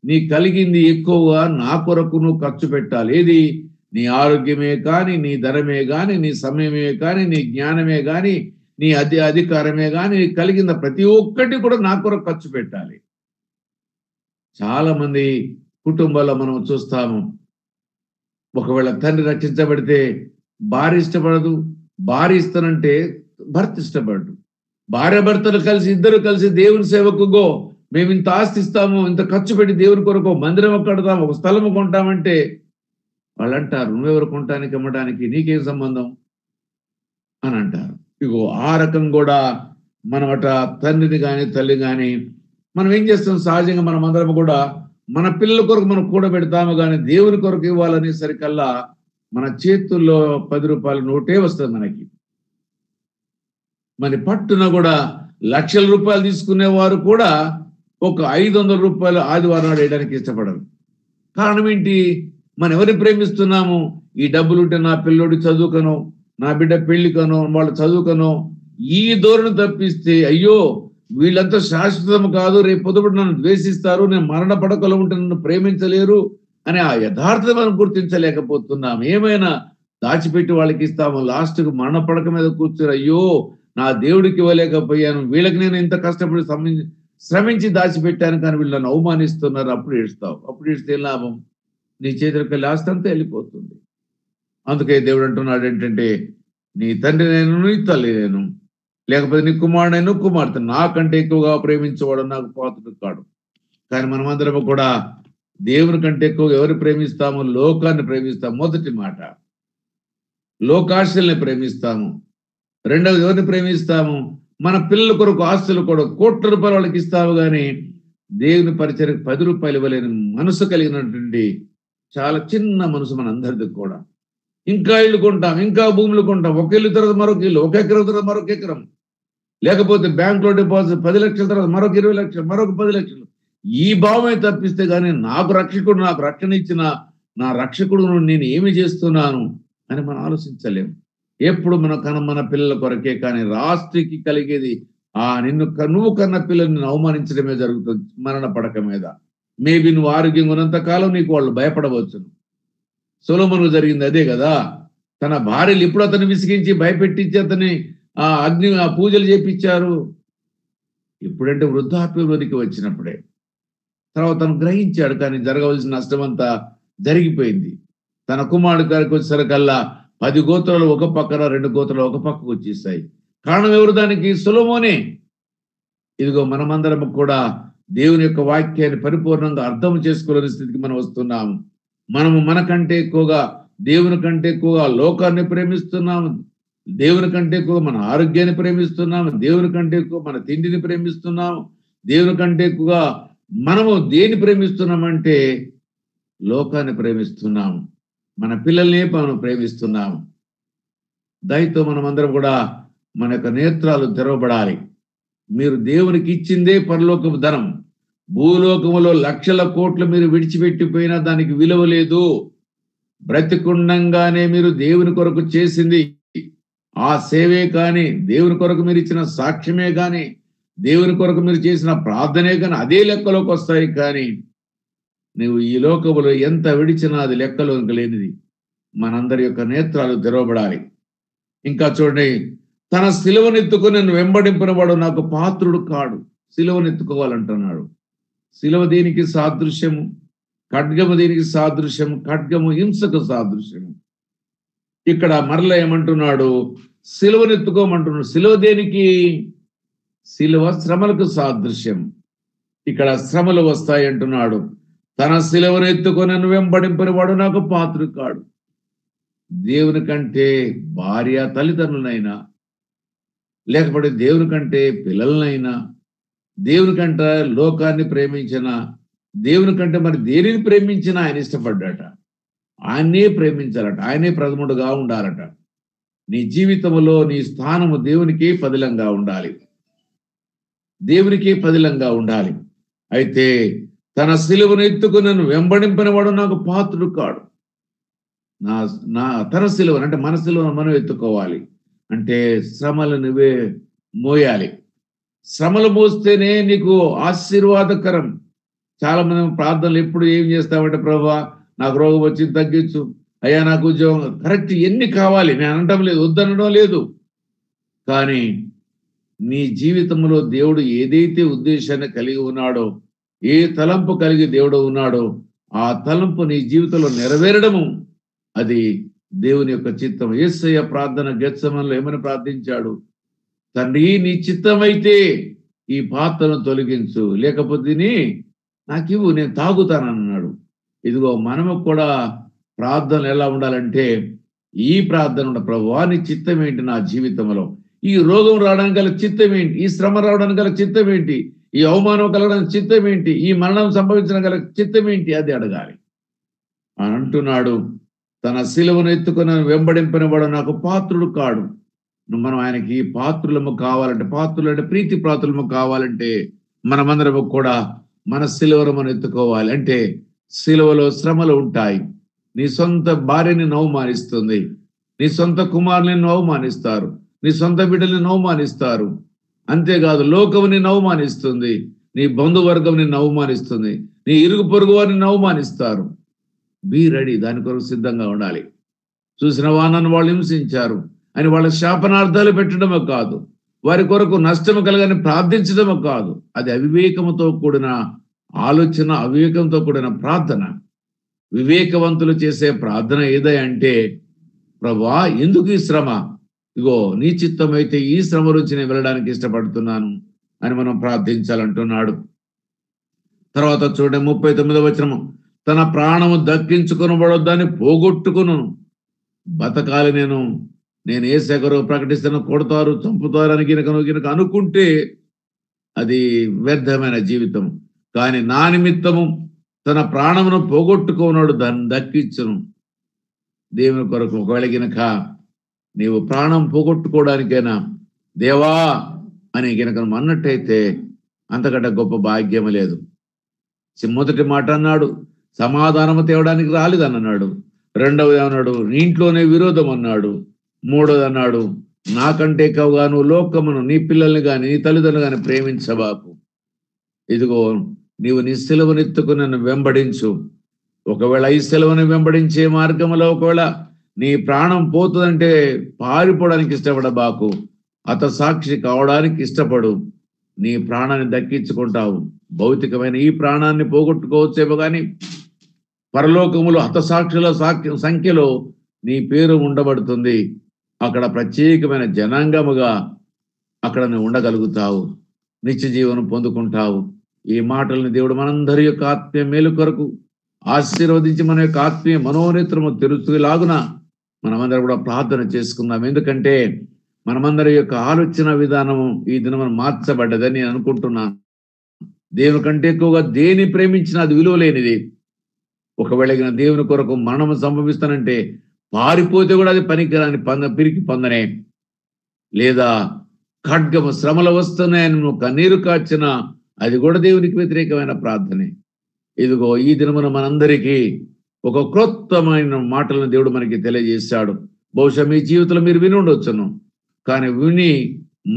నీ కలిగింది ఎక్కువగా నా కొరకు నువ్వు ఖర్చు పెట్టాలి. ఏది? నీ ఆరోగ్యమే కానీ, నీ ధనమే కానీ, నీ సమయమే కానీ, నీ జ్ఞానమే కానీ, నీ అధికారమే కానీ, నీ కలిగిన ప్రతి ఒక్కటి కూడా నా కొరకు ఖర్చు పెట్టాలి. చాలా మంది కుటుంబాల్లో మనం చూస్తాము, ఒకవేళ తండ్రి రక్షించబడితే భార్య ఇష్టపడదు, భార్య ఇస్తానంటే భర్త ఇష్టపడదు. భార్య భర్తలు కలిసి ఇద్దరు కలిసి దేవుని సేవకుగో మేము ఇంత ఆస్తి ఇస్తాము, ఇంత ఖర్చు పెట్టి దేవుని కొరకు మందిరం కడతాము, ఒక స్థలము కొంటామంటే వాళ్ళు అంటారు నువ్వెవరు కొంటానికి అమ్మడానికి నీకేం సంబంధం అని అంటారు. ఇగో ఆ రకం కూడా మనం అట తండ్రిని కానీ తల్లి కానీ మనం ఏం చేస్తాం? సహజంగా మనం అందరం కూడా మన పిల్లల కొరకు మనం కూడబెడతాము, కానీ దేవుని కొరకు ఇవ్వాలని సరికల్లా మన చేతుల్లో 10 రూపాయల నోటే వస్తుంది మనకి. మరి పట్టున కూడా లక్షల రూపాయలు తీసుకునే వారు కూడా ఒక 500 రూపాయలు ఆదివారం నాడు వేయడానికి ఇష్టపడరు. కారణం ఏంటి? మనం ఎవరిని ప్రేమిస్తున్నాము? ఈ డబ్బులుంటే నా పిల్లోడి చదువుకనో, నా బిడ్డ పెళ్లికనో, వాళ్ళ చదువుకనో, ఈ ధోరణి తప్పిస్తే అయ్యో వీళ్ళంతా శాశ్వతం కాదు, రేపు పొద్దుబడి నన్ను ద్వేషిస్తారు, నేను మరణ పడకలో ఉంటే నన్ను ప్రేమించలేరు అని ఆ యథార్థత మనం గుర్తించలేకపోతున్నాం. ఏమైనా దాచిపెట్టి వాళ్ళకి ఇస్తాము, లాస్ట్కు మరణ పడక మీద కూర్చొని అయ్యో నా దేవుడికి ఇవ్వలేకపోయాను, వీళ్ళకి నేను ఇంత కష్టపడి శ్రమించి దాచిపెట్టాను కానీ వీళ్ళు నన్ను అవమానిస్తున్నారు, అప్పుడు ఏడుస్తావు. అప్పుడు ఏడిస్తే లాభం? నీ చేతులకి లాస్ట్ అంతా వెళ్ళిపోతుంది. అందుకే దేవుడు అంటున్నాడు ఏంటంటే, నీ తండ్రి నేను, నీ తల్లి నేను, లేకపోతే నీ కుమారుడైన కుమార్తె నాకంటే ఎక్కువగా ప్రేమించేవాడు నాకు పాత్రుడు కాడు. కానీ మనమందరము కూడా దేవుని కంటే ఎక్కువ ఎవరు ప్రేమిస్తాము? లోకాన్ని ప్రేమిస్తాము. మొదటి మాట, లోకాశల్ని ప్రేమిస్తాము. రెండవది ఎవరిని ప్రేమిస్తాము? మన పిల్లల కొరకు ఆస్తులు కూడా కోట్ల రూపాయలు వాళ్ళకి ఇస్తాము, కానీ దేవుని పరిచయకు 10 రూపాయలు ఇవ్వలేని మనసు కలిగినటువంటి చాలా చిన్న మనసు మనందరిది కూడా. ఇంకా ఇల్లు కొంటాం, ఇంకా భూములు కొంటాం, ఒక ఇల్లు తర్వాత మరొక ఇల్లు, ఒక ఎకరం తర్వాత మరొక ఎకరం, లేకపోతే బ్యాంకులో డిపాజిట్ 10 లక్షల తర్వాత మరొక 20 లక్షలు, మరొక 10 లక్షలు. ఈ భావమే తప్పిస్తే కానీ నాకు రక్షకుడు, నాకు రక్షణ ఇచ్చిన నా రక్షకుడు నేను ఏమి చేస్తున్నాను అని మనం ఆలోచించలేము. ఎప్పుడు మన పిల్లల కొరకే, కానీ రాష్ట్రీకి కలిగేది నువ్వు కన్న పిల్లల్ని అవమానించడమే జరుగుతుంది మరణ పడక మీద. మేబీ నువ్వు ఆరోగ్యంగా ఉన్నంత కాలం నీకు వాళ్ళు భయపడవచ్చును. సొలొమోనుకు జరిగింది అదే కదా. తన భార్యలు ఇప్పుడు అతన్ని విసిగించి భయపెట్టించి అతన్ని పూజలు చేపించారు. ఇప్పుడంటే వృద్ధాప్యంలోనికి వచ్చినప్పుడే. తర్వాత తను గ్రహించాడు, కానీ జరగవలసిన నష్టం అంతా జరిగిపోయింది. తన కుమారుడు గారికి వచ్చేసరికల్లా 10 గోత్రాలు ఒక పక్కన, 2 గోత్రాలు ఒక పక్కకు వచ్చేస్తాయి. కారణం ఎవరు? దానికి సొలొమోనే. ఇదిగో మనమందరం కూడా దేవుని యొక్క వాక్యాన్ని పరిపూర్ణంగా అర్థం చేసుకోలేని స్థితికి మనం వస్తున్నాము. మనము మనకంటే ఎక్కువగా, దేవుని కంటే ఎక్కువగా లోకాన్ని ప్రేమిస్తున్నాము, దేవుని కంటే ఎక్కువ మన ఆరోగ్యాన్ని ప్రేమిస్తున్నాము, దేవుని కంటే ఎక్కువ మన తిండిని ప్రేమిస్తున్నాము, దేవుని కంటే ఎక్కువగా మనము దేని ప్రేమిస్తున్నామంటే లోకాన్ని ప్రేమిస్తున్నాము, మన పిల్లల్ని మనం ప్రేమిస్తున్నాము. దయతో మనమందరం కూడా మన యొక్క నేత్రాలు తెరవబడాలి. మీరు దేవునికి ఇచ్చిందే పరలోకపు ధనం. భూలోకములో లక్షల కోట్లు మీరు విడిచిపెట్టిపోయినా దానికి విలువ లేదు. బ్రతికుండంగానే మీరు దేవుని కొరకు చేసింది ఆ సేవే కానీ, దేవుని కొరకు మీరు ఇచ్చిన సాక్ష్యమే కానీ, దేవుని కొరకు మీరు చేసిన ప్రార్థనే కానీ అదే లెక్కలోకి వస్తాయి. కానీ నువ్వు ఈ లోకములో ఎంత విడిచినా అది లెక్కలోకి లేనిది. మనందరి యొక్క నేత్రాలు తెరవబడాలి. ఇంకా చూడండి, తన సిలువనెత్తుకుని నన్ను వెంబడింపిన వాడు నాకు పాత్రుడు కాడు. సిలువనెత్తుకోవాలంటున్నాడు. సిలువ దీనికి సాదృశ్యము, ఖడ్గము దీనికి సాదృశ్యము, ఖడ్గము హింసకు సాదృశ్యము. ఇక్కడ మరలా ఏమంటున్నాడు? సిలువనెత్తుకోమంటున్నాడు. సిలువ దేనికి? సిలువ శ్రమలకు సాదృశ్యం. ఇక్కడ శ్రమలు వస్తాయి అంటున్నాడు. తన సిలువను ఎత్తుకొని నన్ను వెంబడింపిన వాడు నాకు పాత్రుడు కాడు. దేవుని కంటే భార్య తల్లిదండ్రులైనా, లేకపోతే దేవుని కంటే పిల్లలనైనా, దేవుని కంటే లోకాన్ని ప్రేమించిన, దేవుని కంటే మరి దేనిని ప్రేమించినా ఆయన ఇష్టపడ్డాట. ఆయనే ప్రేమించాలట, ఆయనే ప్రథముడుగా ఉండాలట. నీ జీవితంలో నీ స్థానము దేవునికి పదిలంగా ఉండాలి, దేవునికి పదిలంగా ఉండాలి. అయితే తన సిలువను ఎత్తుకుని నన్ను వెంబడింపిన వాడు నాకు పాత్రుడు కాడు. తన సిలువను అంటే మన సిలువను మనం ఎత్తుకోవాలి. అంటే శ్రమలు నువ్వే మోయాలి. శ్రమలు మోస్తేనే నీకు ఆశీర్వాదకరం. చాలా మంది ప్రార్థనలు ఎప్పుడు ఏం చేస్తామంటే, ప్రభువా నాకు రోగం వచ్చి తగ్గించు, అయ్యా నాకు ఉద్యోగం, కరెక్ట్, ఎన్ని కావాలి, నేను అనటం లేదు, వద్దనడం లేదు. కానీ నీ జీవితంలో దేవుడు ఏదైతే ఉద్దేశాన్ని కలిగి ఉన్నాడో, ఏ తలంపు కలిగి దేవుడు ఉన్నాడో, ఆ తలంపు నీ జీవితంలో నెరవేరడము అది దేవుని యొక్క చిత్తం. యేసయ్య ప్రార్థన గెత్సెమనీలో ఏమని ప్రార్థించాడు? తండ్రి నీ చిత్తమైతే ఈ పాత్రను తొలగించు, లేకపోతే నాకివ్వు, నేను తాగుతానన్నాడు. ఇదిగో మనము కూడా ప్రార్థనలు ఎలా ఉండాలంటే ఈ ప్రార్థన ఉండ, ప్రభువా నీ చిత్తం ఏంటి నా జీవితంలో? ఈ రోగం రావడానికి గల చిత్తం ఏంటి? ఈ శ్రమ రావడానికి గల చిత్తం ఏంటి? ఈ అవమానం కలగడానికి చిత్తం ఏంటి? ఈ మరణం సంభవించడం గల చిత్తం ఏంటి? అది అడగాలి. అని అంటున్నాడు. తన సిలువను ఎత్తుకుని వెంబడింపిన వాడు నాకు పాత్రుడు కాడు. మనం ఆయనకి పాత్రులము కావాలంటే, పాత్రులు అంటే ప్రీతి పాత్రులము కావాలంటే మనమందరము కూడా మన సిలువను మనం ఎత్తుకోవాలి. అంటే సిలువలో శ్రమలు ఉంటాయి. నీ సొంత భార్యని అవమానిస్తుంది, నీ సొంత కుమారుని అవమానిస్తారు, నీ సొంత బిడ్డల్ని అవమానిస్తారు. అంతేకాదు లోకము నిన్ను అవమానిస్తుంది, నీ బంధువర్గం నిన్ను అవమానిస్తుంది, నీ ఇరుగు పొరుగు వారిని అవమానిస్తారు. బీ రెడీ, దాని కొరకు సిద్ధంగా ఉండాలి. చూసిన వానను వాళ్ళు హింసించారు అని వాళ్ళ శాపనార్థాలు పెట్టడమో కాదు, వారి కొరకు నష్టము కలగని ప్రార్థించడమో కాదు. అది అవివేకముతో కూడిన ఆలోచన, అవివేకంతో కూడిన ప్రార్థన. వివేకవంతులు చేసే ప్రార్థన ఏదంటే, ప్రభువా ఎందుకు ఈ శ్రమ, ఇగో నీ చిత్తమైతే ఈ శ్రమ నుంచి నేను వెళ్ళడానికి ఇష్టపడుతున్నాను అని మనం ప్రార్థించాలంటున్నాడు. తర్వాత చూడండి 39వ వచనము, తన ప్రాణము దక్కించుకొనబడొద్దని పోగొట్టుకును బతకాలి. నేను ఏ సెగరో ప్రకటిస్తాను, కొడతారు, చంపుతారు అని గినక అనుకుంటే అది వ్యర్థమైన జీవితం. కానీ నా నిమిత్తము తన ప్రాణమును పోగొట్టుకున్నాడు, దాన్ని దక్కించును దేవుని కొరకు. ఒకవేళ గినక నీవు ప్రాణం పోగొట్టుకోవడానికైనా దేవా అని గినక అన్నట్టయితే అంతకంటే గొప్ప భాగ్యం లేదు. మొదటి మాట అన్నాడు సమాధానము తేవడానికి రాలేదన్నాడు. రెండవది అన్నాడు నీ ఇంట్లోనే విరోధం అన్నాడు. మూడవది అన్నాడు నాకంటే ఎక్కువగా నువ్వు లోకమును, నీ పిల్లల్ని కానీ నీ తల్లిదండ్రులు కానీ ప్రేమించబాకు. ఇదిగో నీవు నీ సిలువనెత్తుకుని నన్ను వెంబడించు. ఒకవేళ ఈ సిలువను వెంబడించే మార్గంలో ఒకవేళ నీ ప్రాణం పోతుందంటే పారిపోవడానికి ఇష్టపడబాకు, హతసాక్షి కావడానికి ఇష్టపడు. నీ ప్రాణాన్ని దక్కించుకుంటావు. భౌతికమైన ఈ ప్రాణాన్ని పోగొట్టుకోవచ్చేమో కానీ పరలోకములో హతసాక్షుల సంఖ్యలో నీ పేరు ఉండబడుతుంది. అక్కడ ప్రత్యేకమైన జనాంగముగా అక్కడ నువ్వు ఉండగలుగుతావు, నిత్య జీవనం పొందుకుంటావు. ఈ మాటల్ని దేవుడు మనందరి యొక్క ఆత్మీయ మేలు కొరకు ఆశీర్వదించి మన యొక్క ఆత్మీయ మనోనేత్రము తెరుచులాగున మనమందరం కూడా ప్రార్థన చేసుకుందాం. ఎందుకంటే మనమందరి యొక్క ఆలోచన విధానము ఈ దినం మార్చబడ్డదని నేను అనుకుంటున్నాను. దేవుని కంటే ఎక్కువగా దేని ప్రేమించినా అది విలువ లేనిది. ఒకవేళ దేవుని కొరకు మరణము సంభవిస్తానంటే పారిపోతే కూడా అది పనికిరాని పిరికి పొందనే, లేదా ఖడ్గము శ్రమలు వస్తున్నాయని నువ్వు కన్నీరు కార్చిన అది కూడా దేవునికి వ్యతిరేకమైన ప్రార్థనే. ఇదిగో ఈ దినమున మనందరికీ ఒక క్రొత్తమైన మాటలను దేవుడు మనకి తెలియజేశాడు. బహుశా మీ జీవితంలో మీరు విని ఉండవచ్చును, కానీ విని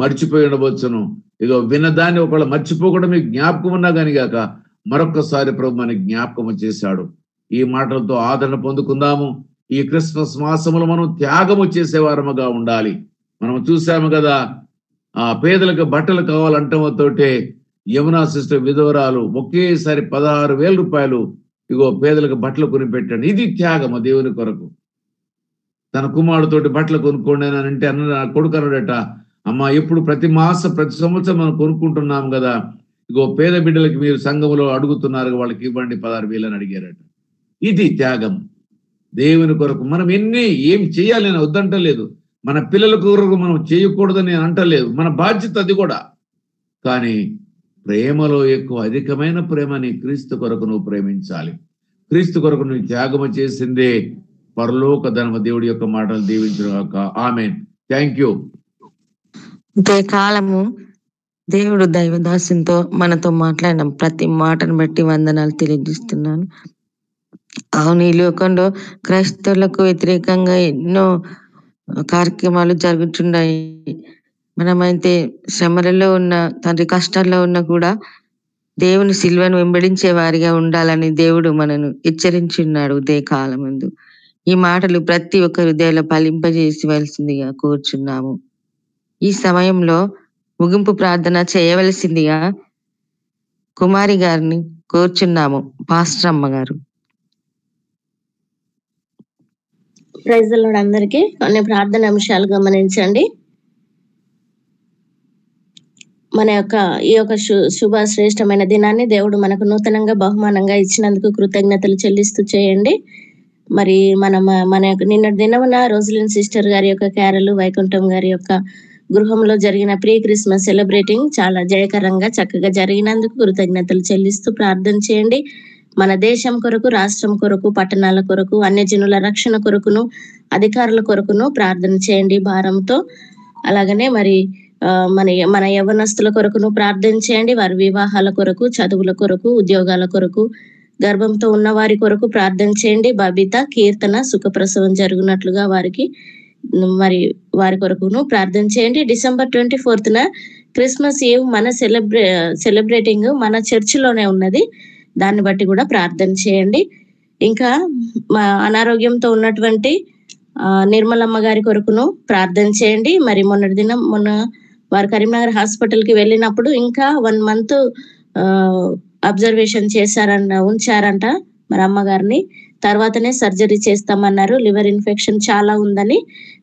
మర్చిపోయి ఉండవచ్చును. ఇదిగో విన్నదాన్ని ఒకవేళ మర్చిపోకుండా మీకు జ్ఞాపకం ఉన్నా కానీ గాక మరొక్కసారి ప్రభు మనకి జ్ఞాపకం చేశాడు. ఈ మాటలతో ఆదరణ పొందుకుందాము. ఈ క్రిస్మస్ మాసములో మనం త్యాగము చేసేవారముగా ఉండాలి. మనం చూసాము కదా, ఆ పేదలకు బట్టలు కావాలంటతోటే యమునా సిస్టర్ విధవరాలు ఒకేసారి 16,000 రూపాయలు ఇగో పేదలకు బట్టలు కొనిపెట్టాడు. ఇది త్యాగము దేవుని కొరకు. తన కుమారుడితోటి బట్టలు కొనుక్కోండి అని అంటే కొడుకు అన్నాడట, అమ్మ ఎప్పుడు ప్రతి సంవత్సరం మనం కొనుక్కుంటున్నాం కదా, ఇగో పేద బిడ్డలకి మీరు సంఘములో అడుగుతున్నారు, వాళ్ళకి ఇవ్వండి 16,000 అని అడిగారట. ఇది త్యాగం దేవుని కొరకు. మనం ఏం చేయాలి నేను వద్దంటలేదు, మన పిల్లల కొరకు మనం చేయకూడదని నేను అంటలేదు, మన బాధ్యత అది కూడా. కానీ ప్రేమలో ఎక్కువ అధికమైన ప్రేమని క్రీస్తు కొరకు నువ్వు ప్రేమించాలి. క్రీస్తు కొరకు నువ్వు త్యాగము చేసిందే పరలోక ధనము. దేవుడి యొక్క మాటలు దీవించుగాక. ఆమేన్. Thank you. ఇంతే కాలము దేవుడు దైవదాసునితో మనతో మాట్లాడిన ప్రతి మాటను బట్టి వందనాలు తెలియజేస్తున్నాను. అవును, ఈ లోకంలో క్రైస్తవులకు వ్యతిరేకంగా ఎన్నో కార్యక్రమాలు జరుగుతున్నాయి. మనమైతే శ్రమలలో ఉన్న, తండ్రి కష్టాల్లో ఉన్న కూడా దేవుని సిలువను వెంబడించే వారిగా ఉండాలని దేవుడు మనను హెచ్చరించున్నాడు ఉదయ కాలం ముందు. ఈ మాటలు ప్రతి ఒక్క హృదయంలో ఫలింపజేసివలసిందిగా కోరుచున్నాము. ఈ సమయంలో ముగింపు ప్రార్థన చేయవలసిందిగా కుమారి గారిని కోరుచున్నాము. పాస్టర్ అమ్మ గారు. Praise the lord. అందరికీ కొన్ని ప్రార్థన అంశాలు గమనించండి. మన యొక్క ఈ యొక్క శుభ శ్రేష్టమైన దినాన్ని దేవుడు మనకు నూతనంగా బహుమానంగా ఇచ్చినందుకు కృతజ్ఞతలు చెల్లిస్తూ చేయండి. మరి మన యొక్క నిన్నటి దినమున రోజలిన్ సిస్టర్ గారి యొక్క క్యారలు వైకుంఠం గారి యొక్క గృహంలో జరిగిన ప్రీ క్రిస్మస్ సెలబ్రేటింగ్ చాలా జయకరంగా చక్కగా జరిగినందుకు కృతజ్ఞతలు చెల్లిస్తూ ప్రార్థన చేయండి. మన దేశం కొరకు, రాష్ట్రం కొరకు, పట్టణాల కొరకు, అన్యజనుల రక్షణ కొరకును, అధికారుల కొరకును ప్రార్థన చేయండి భారంతో. అలాగనే మరి మన మన యవ్వనస్తుల కొరకును ప్రార్థన చేయండి. వారి వివాహాల కొరకు, చదువుల కొరకు, ఉద్యోగాల కొరకు, గర్భంతో ఉన్న వారి కొరకు ప్రార్థన చేయండి. బబిత, కీర్తన సుఖప్రసవం జరుగునట్లుగా వారికి వారి కొరకును ప్రార్థన చేయండి. December 24th క్రిస్మస్ ఈవ్ మన సెలబ్రేటింగ్ మన చర్చిలోనే ఉన్నది. దాన్ని బట్టి కూడా ప్రార్థన చేయండి. ఇంకా అనారోగ్యంతో ఉన్నటువంటి నిర్మలమ్మ గారి కొరకును ప్రార్థన చేయండి. మరి మొన్న వారు కరీంనగర్ హాస్పిటల్కి వెళ్ళినప్పుడు ఇంకా 1 month అబ్జర్వేషన్ ఉంచారంట మరి అమ్మగారిని. తర్వాతనే సర్జరీ చేస్తామన్నారు. లివర్ ఇన్ఫెక్షన్ చాలా ఉందని.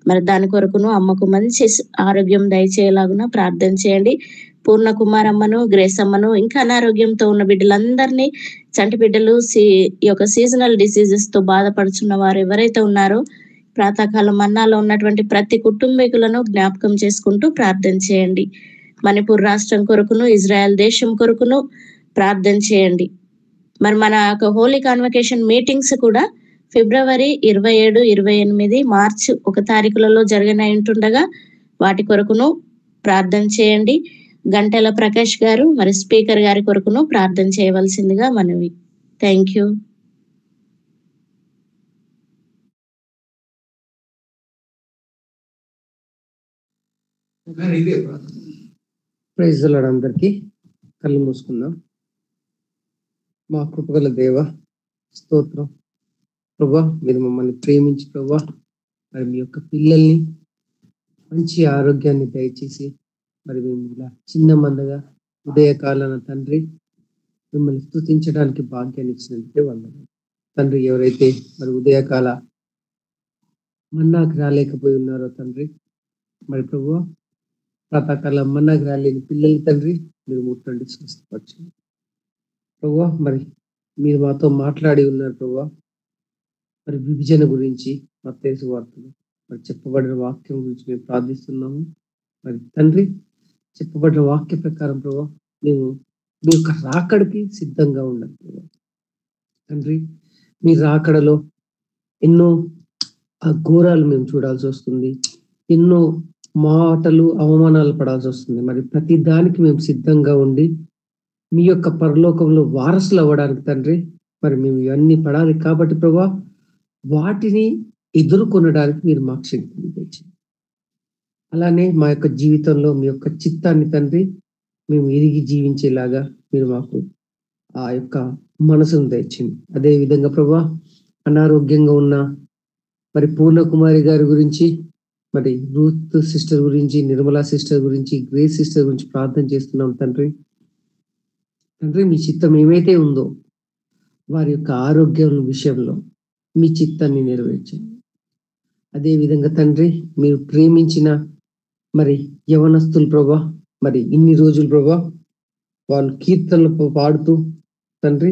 మరి దాని కొరకును అమ్మకు మంచి ఆరోగ్యం దయచేయలాగున ప్రార్థన చేయండి. పూర్ణ కుమారమ్మను, గ్రేస్ అమ్మను, ఇంకా అనారోగ్యంతో ఉన్న బిడ్డలందరినీ, చంటి బిడ్డలు, ఈ యొక్క సీజనల్ డిసీజెస్ తో బాధపడుచున్న వారు ఎవరైతే ఉన్నారో ప్రాతకాలం మన్నాలో ఉన్నటువంటి ప్రతి కుటుంబీకులను జ్ఞాపకం చేసుకుంటూ ప్రార్థన చేయండి. మణిపూర్ రాష్ట్రం కొరకును, ఇజ్రాయెల్ దేశం కొరకును ప్రార్థన చేయండి. మరి మన హోలీ కాన్వకేషన్ మీటింగ్స్ కూడా February 27, 28, March 1 జరగనుంటుండగా వాటి కొరకును ప్రార్థన చేయండి. గంటెల ప్రకాష్ గారు మరి స్పీకర్ గారి కొరకును ప్రార్థన చేయవలసిందిగా మనవి. Thank you. Praise the lord. అందరికీ కళ్ళు మూసుకుందాం. మా కృపగల దేవ స్తోత్రం ప్రభా, మీరు మమ్మల్ని ప్రేమించి ప్రభా మరి మీ యొక్క పిల్లల్ని మంచి ఆరోగ్యాన్ని దయచేసి మరి మేము ఇలా చిన్న మందగా ఉదయకాలన తండ్రి మిమ్మల్ని స్తుతించడానికి భాగ్యాన్ని ఇచ్చినందుకే వందనాలు తండ్రి. ఎవరైతే మరి ఉదయకాల మన్నాకు రాలేకపోయి ఉన్నారో తండ్రి, మరి ప్రభువా ప్రాతకాల మన్నాకు రాలేని పిల్లలు తండ్రి మీరు ముట్టండి, స్వస్థపరచండి ప్రభువా. మరి మీరు మాతో మాట్లాడి ఉన్నారు ప్రభువా, మరి విభజన గురించి మత్తయి సువార్తలో మరి చెప్పబడిన వాక్యం గురించి మేము ప్రార్థిస్తున్నాము. మరి తండ్రి చెప్పబడిన వాక్య ప్రకారం ప్రభా మేము మీ యొక్క రాకడికి సిద్ధంగా ఉండాలి ప్రభా. తండ్రి మీ రాకడలో ఎన్నో ఘోరాలు మేము చూడాల్సి వస్తుంది, ఎన్నో మాటలు అవమానాలు పడాల్సి వస్తుంది. మరి ప్రతి దానికి మేము సిద్ధంగా ఉండి మీ యొక్క పరలోకంలో వారసులు అవ్వడానికి తండ్రి మరి మేము ఇవన్నీ పడాలి. కాబట్టి ప్రభా వాటిని ఎదుర్కొనడానికి మీరు మాకు శక్తిని తెచ్చింది. అలానే మా యొక్క జీవితంలో మీ యొక్క చిత్తాన్ని తండ్రి మేము ఎరిగి జీవించేలాగా మీరు మాకు ఆ యొక్క మనసును తెచ్చింది. అదే విధంగా ప్రభా అనారోగ్యంగా ఉన్న మరి పూర్ణ కుమారి గారి గురించి, మరి రూత్ సిస్టర్ గురించి, నిర్మలా సిస్టర్ గురించి, గ్రేస్ సిస్టర్ గురించి ప్రార్థన చేస్తున్నాం తండ్రి. తండ్రి మీ చిత్తం ఏమైతే ఉందో వారి యొక్క ఆరోగ్యం విషయంలో మీ చిత్తాన్ని నెరవేర్చండి. అదే విధంగా తండ్రి మీరు ప్రేమించిన మరి యవనస్తులు ప్రభా, మరి ఇన్ని రోజులు ప్రభా వాళ్ళు కీర్తనలు పాడుతూ తండ్రి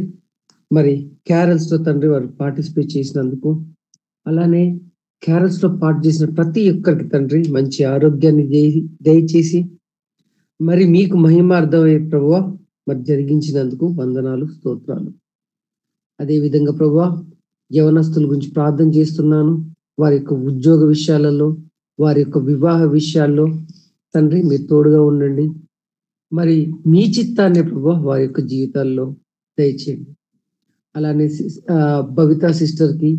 మరి క్యారల్స్ లో తండ్రి వారు పార్టిసిపేట్ చేసినందుకు, అలానే క్యారల్స్ లో పాటు చేసిన ప్రతి ఒక్కరికి తండ్రి మంచి ఆరోగ్యాన్ని దయచేసి మరి మీకు మహిమార్థమయ్యే ప్రభువా మరి జరిగించినందుకు వందనాలు, స్తోత్రాలు. అదే విధంగా ప్రభువా యవనస్తుల గురించి ప్రార్థన చేస్తున్నాను. వారి యొక్క ఉద్యోగ విషయాలలో, వారి యొక్క వివాహ విషయాల్లో తండ్రి మీరు తోడుగా ఉండండి. మరి మీ చిత్తాన్ని ప్రభువా వారి యొక్క జీవితాల్లో దయచేయండి. అలానే బబితా సిస్టర్ కి,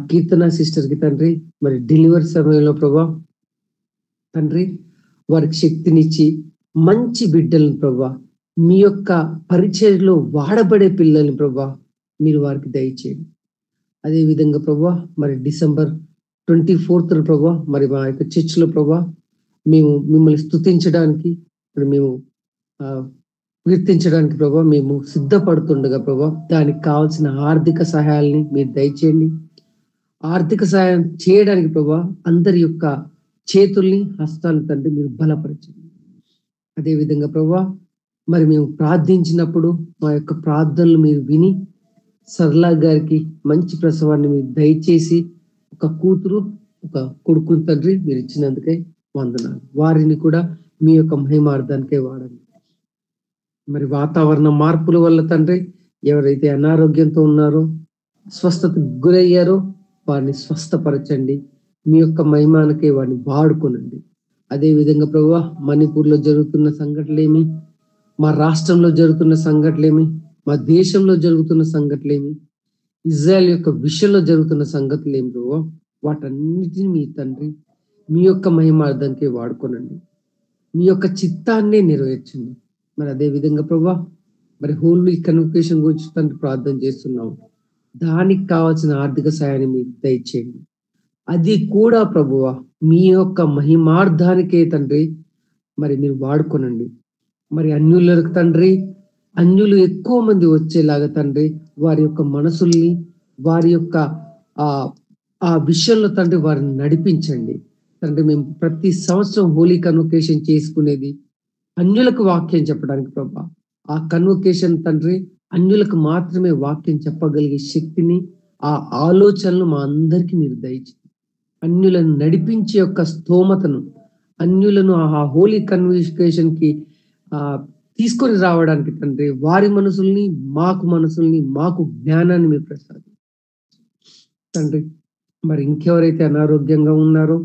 కీర్తన సిస్టర్ కి తండ్రి మరి డెలివరీ సమయంలో ప్రభా తండ్రి వారికి శక్తినిచ్చి మంచి బిడ్డలను ప్రభా మీ యొక్క పరిచర్యలో వాడబడే పిల్లల్ని ప్రభా మీరు వారికి దయచేయండి. అదే విధంగా ప్రభా మరి December 24th ప్రభా మరి మా యొక్క చర్చిలో ప్రభా మేము మిమ్మల్ని స్తుతించడానికి మరి మేము కీర్తించడానికి ప్రభా మేము సిద్ధపడుతుండగా ప్రభా దానికి కావాల్సిన ఆర్థిక సహాయాల్ని మీరు దయచేయండి. ఆర్థిక సహాయం చేయడానికి ప్రభా అందరి యొక్క చేతుల్ని, హస్తాలను తండ్రి మీరు బలపరచండి. అదే విధంగా ప్రభా మరి మేము ప్రార్థించినప్పుడు మా యొక్క ప్రార్థనలు మీరు విని సరళ గారికి మంచి ప్రసవాన్ని మీరు దయచేసి ఒక కూతురు ఒక కొడుకు తండ్రి మీరు ఇచ్చినందుకే వందనాలు. వారిని కూడా మీ యొక్క మహిమార్థానికే వాడండి. మరి వాతావరణ మార్పుల వల్ల తండ్రి ఎవరైతే అనారోగ్యంతో ఉన్నారో, స్వస్థతకు గురయ్యారో వారిని స్వస్థపరచండి. మీ యొక్క మహిమానికే వారిని వాడుకోనండి. అదే విధంగా ప్రభువా మణిపూర్లో జరుగుతున్న సంఘటనలేమి, మా రాష్ట్రంలో జరుగుతున్న సంఘటనలేమి, మా దేశంలో జరుగుతున్న సంఘటనలేమి, ఇజ్రాయెల్ యొక్క విషయంలో జరుగుతున్న సంగతులు ఏం ప్రభు, వాటన్నిటిని మీ తండ్రి మీ యొక్క మహిమార్థంకే వాడుకోనండి, మీ యొక్క చిత్తాన్నే నెరవేర్చండి. మరి అదే విధంగా ప్రభు మరి హోలీ కన్వకేషన్ గురించి తండ్రి ప్రార్థన చేస్తున్నాము. దానికి కావాల్సిన ఆర్థిక సాయాన్ని మీరు దయచేయండి. అది కూడా ప్రభువ మీ యొక్క మహిమార్థానికే తండ్రి మరి మీరు వాడుకోనండి. మరి అన్యులకు తండ్రి, అన్యులు ఎక్కువ మంది వచ్చేలాగా తండ్రి వారి యొక్క మనసుల్ని, వారి యొక్క ఆ విషయంలో తండ్రి వారిని నడిపించండి తండ్రి. మేము ప్రతి సంవత్సరం హోలీ కన్వకేషన్ చేసుకునేది అన్యులకు వాక్యం చెప్పడానికి ప్రభా. ఆ కన్వకేషన్ తండ్రి అన్యులకు మాత్రమే వాక్యం చెప్పగలిగే శక్తిని, ఆ ఆలోచనలు మా అందరికీ మీరు దయచేయండి. అన్యులను నడిపించే యొక్క స్తోమతను, అన్యులను ఆ హోలీ కన్వకేషన్ కి తీసుకొని రావడానికి తండ్రి వారి మనసుల్ని, మాకు జ్ఞానాన్ని మీరు ప్రసాదించండి తండ్రి. మరి ఇంకెవరైతే అనారోగ్యంగా ఉన్నారో,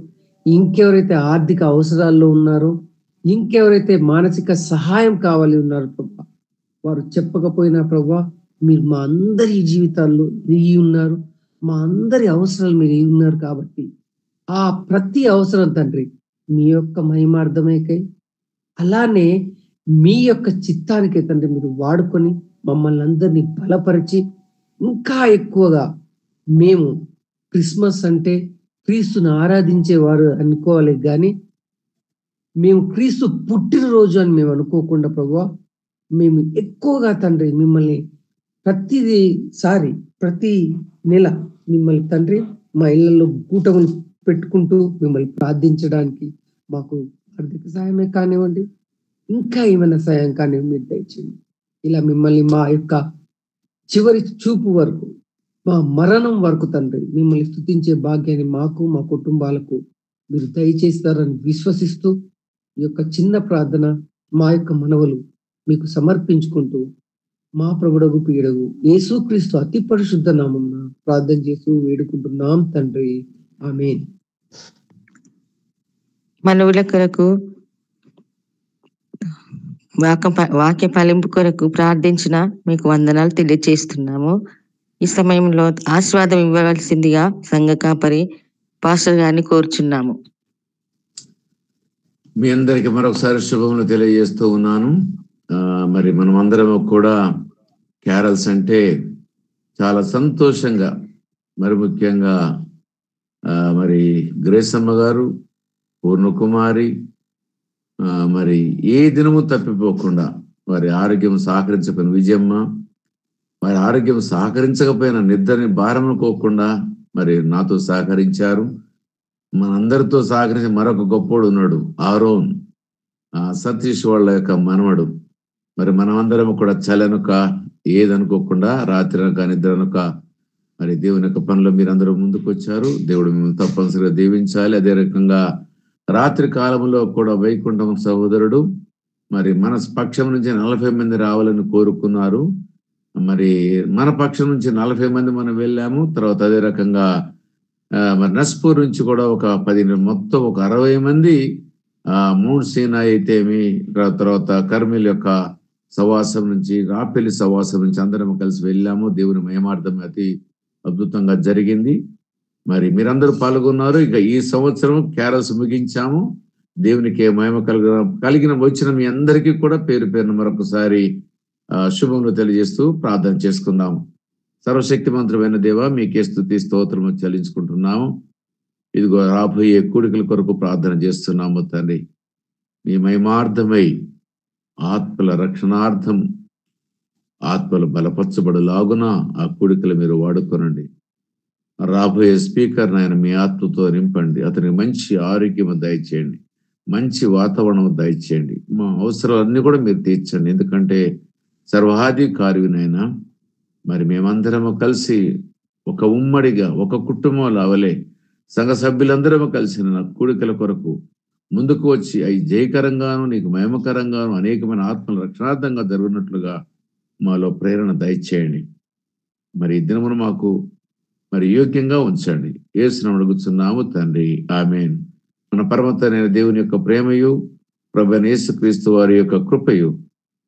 ఇంకెవరైతే ఆర్థిక అవసరాల్లో ఉన్నారో, ఇంకెవరైతే మానసిక సహాయం కావాలి ఉన్నారో ప్రభా, వారు చెప్పకపోయినా ప్రభా మీరు మా అందరి జీవితాల్లో ఎరిగి ఉన్నారు, మా అందరి అవసరాలు మీరు ఎరిగి ఉన్నారు. కాబట్టి ఆ ప్రతి అవసరం తండ్రి మీ యొక్క మహిమార్థమేకై, అలానే మీ యొక్క చిత్తానికే తండ్రి మీరు వాడుకొని మమ్మల్ని అందరినీ బలపరిచి, ఇంకా ఎక్కువగా మేము క్రిస్మస్ అంటే క్రీస్తుని ఆరాధించేవారు అనుకోవాలి, కానీ మేము క్రీస్తు పుట్టినరోజు అని మేము అనుకోకుండా ప్రభువా, మేము ఎక్కువగా తండ్రి మిమ్మల్ని ప్రతి నెల మిమ్మల్ని తండ్రి మా ఇళ్లలో కూటములు పెట్టుకుంటూ మిమ్మల్ని ప్రార్థించడానికి మాకు ఆర్థిక సాయమే కానివ్వండి, ఇంకా ఏమైనా సాయం కానివ్వండి మీరు దయచేయండి. ఇలా మిమ్మల్ని మా యొక్క చివరి చూపు వరకు, మా మరణం వరకు తండ్రి మిమ్మల్ని స్తుతించే భాగ్యాన్ని మాకు, మా కుటుంబాలకు మీరు దయచేస్తారని విశ్వసిస్తూ ఈ యొక్క చిన్న ప్రార్థన, మా యొక్క మనవలు మీకు సమర్పించుకుంటూ మా ప్రభుడగు పీడగు యేసుక్రీస్తు అతి పరిశుద్ధ నామమున ప్రార్థన చేస్తూ వేడుకుంటున్నాం తండ్రి, ఆమేన్. మనవుల కొరకు, వాక్య ఫలింపు కొరకు ప్రార్థించిన మీకు వందనాలు తెలియజేస్తున్నాము. ఈ సమయంలో ఆశీర్వాదం ఇవ్వవలసిందిగా సంఘ కాపరి పాస్టర్ గారిని కోరుచున్నాము. మీ అందరికి మరొకసారి శుభములు తెలియజేస్తూ ఉన్నాను. మరి మనం అందరం కూడా క్యారల్స్ అంటే చాలా సంతోషంగా, మరి ముఖ్యంగా మరి గ్రేసమ్మ గారు, పూర్ణకుమారి మరి ఏ దినము తప్పిపోకుండా వారి ఆరోగ్యం సహకరించకపోయిన విజయమ్మ, వారి ఆరోగ్యం సహకరించకపోయిన నిద్రని భారం అనుకోకుండా మరి నాతో సహకరించారు. మనందరితో సహకరించి మరొక గొప్పోడు ఉన్నాడు, ఆరోన్, సతీష్ వాళ్ళ యొక్క మనవడు. మరి మనమందరం కూడా చలనక ఏదనుకోకుండా రాత్రి అనక నిద్ర అనక మరి దేవుని యొక్క పనిలో మీరందరూ ముందుకు వచ్చారు. దేవుడు మిమ్మల్ని తప్పనిసరిగా దీవించాలి. అదే రకంగా రాత్రి కాలంలో కూడా వైకుంఠం సహోదరుడు మరి మన పక్షం నుంచి 40 మంది రావాలని కోరుకున్నారు. మరి మన పక్షం నుంచి 40 మంది మనం వెళ్ళాము. తర్వాత అదే రకంగా మరి నస్పూర్ నుంచి కూడా ఒక 10, మొత్తం ఒక 60 మంది మూడ్ సీనా అయితేమి, తర్వాత కర్మిల్ యొక్క సవాసం నుంచి, రాపెల్లి సవాసం నుంచి అందరం కలిసి వెళ్ళాము. దేవుని మహిమార్థం అతి అద్భుతంగా జరిగింది. మరి మీరందరూ పాల్గొన్నారు. ఇక ఈ సంవత్సరం క్యారల్స్ ముగించాము. దేవునికి మహిమ కలిగిన వచ్చిన మీ అందరికీ కూడా పేరు పేరున మరొకసారి శుభములు తెలియజేస్తూ ప్రార్థన చేసుకుందాము. సర్వశక్తిమంతుడైన దేవా, మీకే స్తుతి స్తోత్రము చెల్లించుకుంటున్నాము. ఇదిగో రాబోయే కూడికల కొరకు ప్రార్థన చేస్తున్నాము తండ్రి. మీ మహిమార్థమై ఆత్మల రక్షణార్థం, ఆత్మలు బలపరచబడులాగున ఆ కూడికలు మీరు వాడుకోనండి. రాబోయే స్పీకర్ నాయన మీ ఆత్మతో నింపండి. అతనికి మంచి ఆరోగ్యం దయచేయండి, మంచి వాతావరణం దయచేయండి. మా అవసరాలన్నీ కూడా మీరు తీర్చండి. ఎందుకంటే సర్వాధికారినైనా మరి మేమందరము కలిసి ఒక ఉమ్మడిగా, ఒక కుటుంబంలో అవలే సంఘ సభ్యులందరము కలిసిన కూడికల కొరకు ముందుకు వచ్చి అవి జయకరంగాను, నీకు మహిమకరంగాను, అనేకమైన ఆత్మల రక్షణార్థంగా జరుగునట్లుగా మాలో ప్రేరణ దయచేయండి. మరి ఈ దినమును మాకు మరి యోగ్యంగా ఉంచండి. యేసునామమున అడుగుచున్నాము తండ్రి, ఆమేన్. మన పరమతైన దేవుని యొక్క ప్రేమయు ప్రభువైన యేసుక్రీస్తు వారి యొక్క కృపయు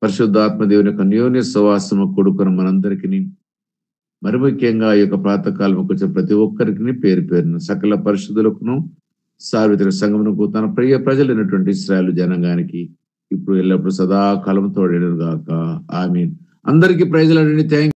పరిశుద్ధాత్మ దేవుని యొక్క అన్యోన్య సహవాసము కూడుకున్న మనందరికీ మరి ముఖ్యంగా ఈ యొక్క ప్రాతకాలం వచ్చే ప్రతి ఒక్కరికి పేరు పేరున సకల పరిశుద్ధులకును సార్వత్రిక సంఘమునకు తన ప్రియ ప్రజలైనటువంటి ఇశ్రాయేలు జనాంగానికి ఇప్పుడు ఎల్లప్పుడూ సదాకాలం తోడేడుగాక ఆమీన్. అందరికీ ప్రైజ్లాడండి. థ్యాంక్